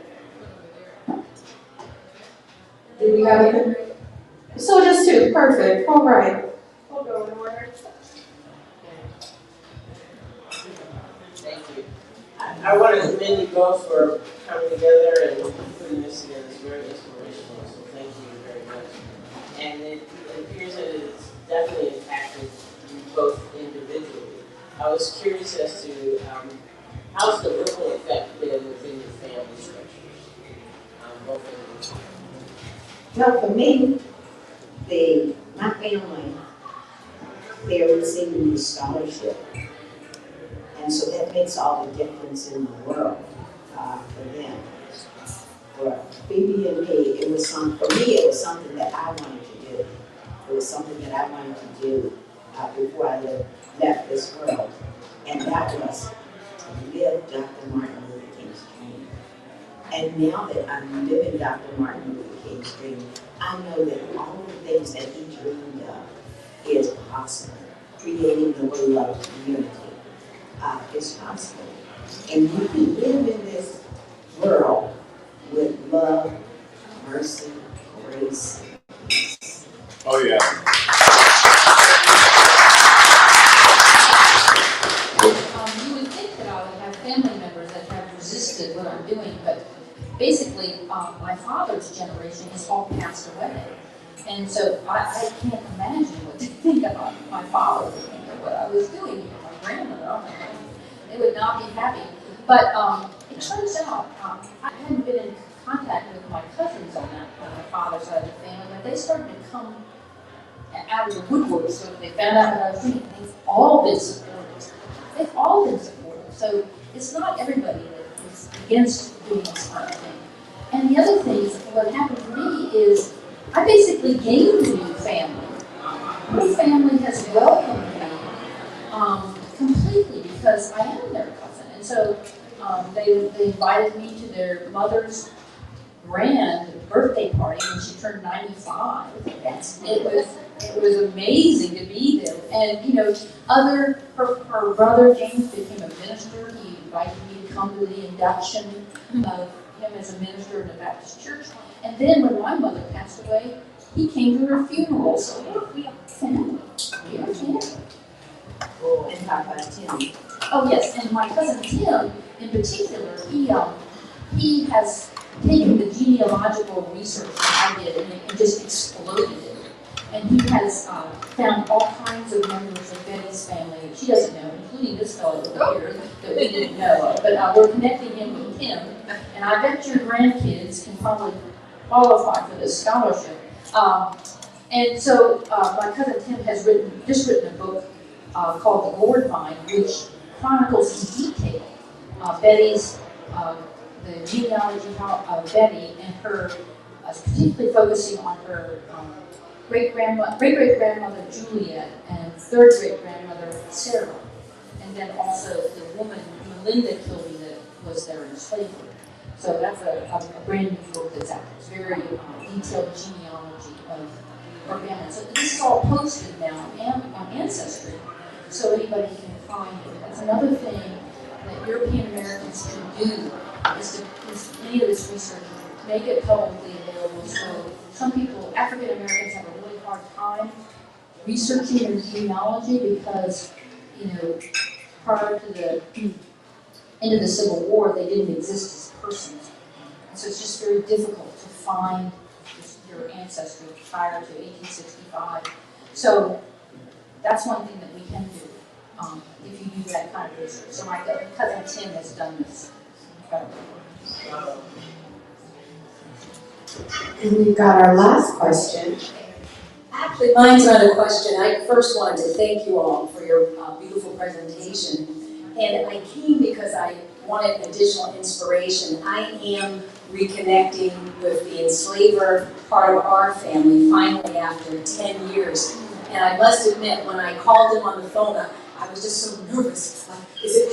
B: Did we have it? So just 2. Perfect. All right. We'll go in order.
I: Thank you. I want to commend you both for coming together and putting this together. It's very inspirational, so thank you very much. And it appears that it's definitely impacted you both individually. I was curious as to how's the ripple effect been within your family structures, both of you?
D: Well, for me, my family, they're receiving this scholarship. And so that makes all the difference in the world for them. For Phoebe and me, it was something that I wanted to do. It was something that I wanted to do before I left this world. And that was to live Dr. Martin Luther King's dream. And now that I'm living Dr. Martin Luther King's dream, I know that all the things that he dreamed of is possible. Creating the way of community is possible. And you can live in this world with love, mercy, grace.
V: Oh, yeah.
E: You would think that I would have family members that have resisted what I'm doing, but basically, my father's generation has all passed away. And so I can't imagine what they think about my father would think of what I was doing here. My grandmother, oh my God, they would not be happy. But it turns out, I hadn't been in contact with my cousins on my father's side of the family, but they started to come out of the woodwork, so they found out what I was doing. They've all been supportive. They've all been supportive. So it's not everybody that is against doing this kind of thing. And the other thing is, what happened to me is, I basically gained a new family. My family has welcomed me completely because I am their cousin. And so they invited me to their mother's grand birthday party when she turned 95. It was amazing to be there. And you know, her brother James became a minister. He invited me to come to the induction of him as a minister in the Baptist church. And then when my mother passed away, he came to her funeral. So we are family. We are family.
D: And Papa Tim.
E: Oh yes, and my cousin Tim, in particular, he has taken the genealogical research that I did and just exploded it. And he has found all kinds of members of Betty's family that she doesn't know, including this fellow over here that we didn't know of. But we're connecting him with Tim, and I bet your grandkids can probably qualify for this scholarship. And so my cousin Tim has just written a book called The Gourd Vine, which chronicles in detail Betty's, the genealogy of Betty and her, particularly focusing on her great-great-grandmother Juliet and third-great-grandmother Sarah, and then also the woman Melinda Kilby that was there in slavery. So that's a brand new book that's out. It's very detailed genealogy of her family. So this is all posted now on Ancestry, so anybody can find it. That's another thing that European Americans can do, is many of this research make it publicly available. So some people, African Americans, have a really hard time researching their genealogy because, prior to the end of the Civil War, they didn't exist as persons. And so it's just very difficult to find your ancestry prior to 1865. So that's one thing that we can do if you do that kind of research. So my cousin Tim has done this.
J: And we've got our last question. Actually, mine's not a question. I first wanted to thank you all for your beautiful presentation. And I came because I wanted additional inspiration. I am reconnecting with the enslaver part of our family finally after 10 years. And I must admit, when I called him on the phone, I was just so nervous.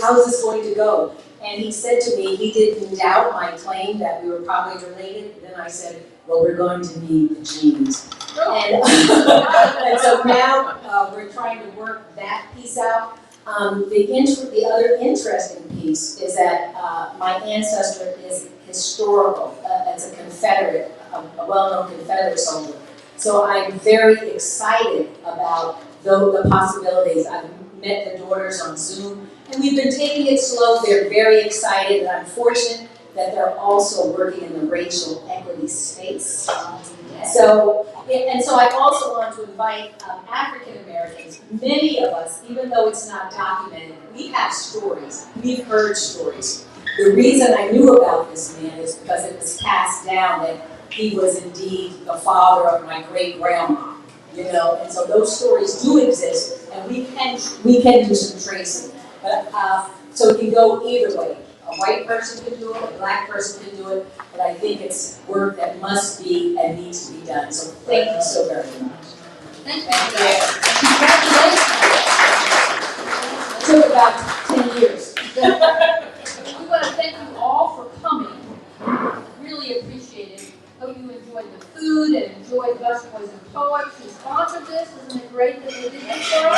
J: How's this going to go? And he said to me, he didn't doubt my claim that we were probably related. And then I said, well, we're going to need the genes. And so now we're trying to work that piece out. The other interesting piece is that my ancestor is historical. As a Confederate, a well-known Confederate soldier. So I'm very excited about the possibilities. I've met the daughters on Zoom, and we've been taking it slow. They're very excited, and I'm fortunate that they're also working in the racial equity space. So I also want to invite African Americans. Many of us, even though it's not documented, we have stories. We've heard stories. The reason I knew about this man is because it was passed down that he was indeed the father of my great-grandma, and so those stories do exist, and we can do some tracing. But so it can go either way. A white person can do it, a black person can do it, but I think it's work that must be and needs to be done. So thank you so very much.
E: Thank you. Congratulations. It took about 10 years. We want to thank you all for coming. Really appreciate it. Hope you enjoyed the food and enjoyed Busboys and Poets who sponsored this. Isn't it great that they did this for us?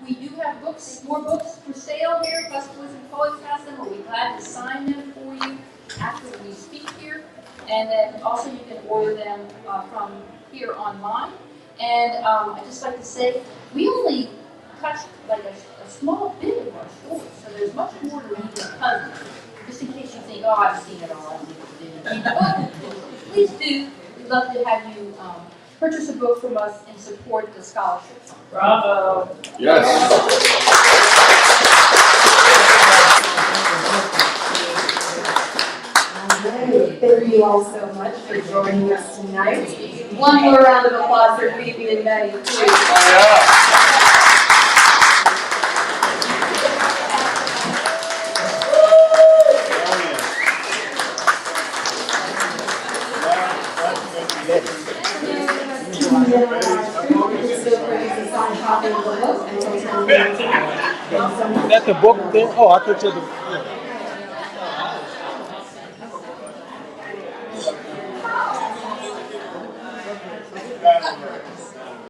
E: We do have more books for sale here. Busboys and Poets has them. We'll be glad to sign them for you after we speak here. And then also you can order them from here online. And I'd just like to say, we only touched like a small bit of our story, so there's much more to read in Cousin. Just in case you think, oh, I've seen it all, please do. We'd love to have you purchase a book from us and support the scholarship. Bravo!
U: Yes.
B: Thank you all so much for joining us tonight. One more round of applause for Phoebe and Betty, please.
U: Is that the book thing? Oh, I thought you had the.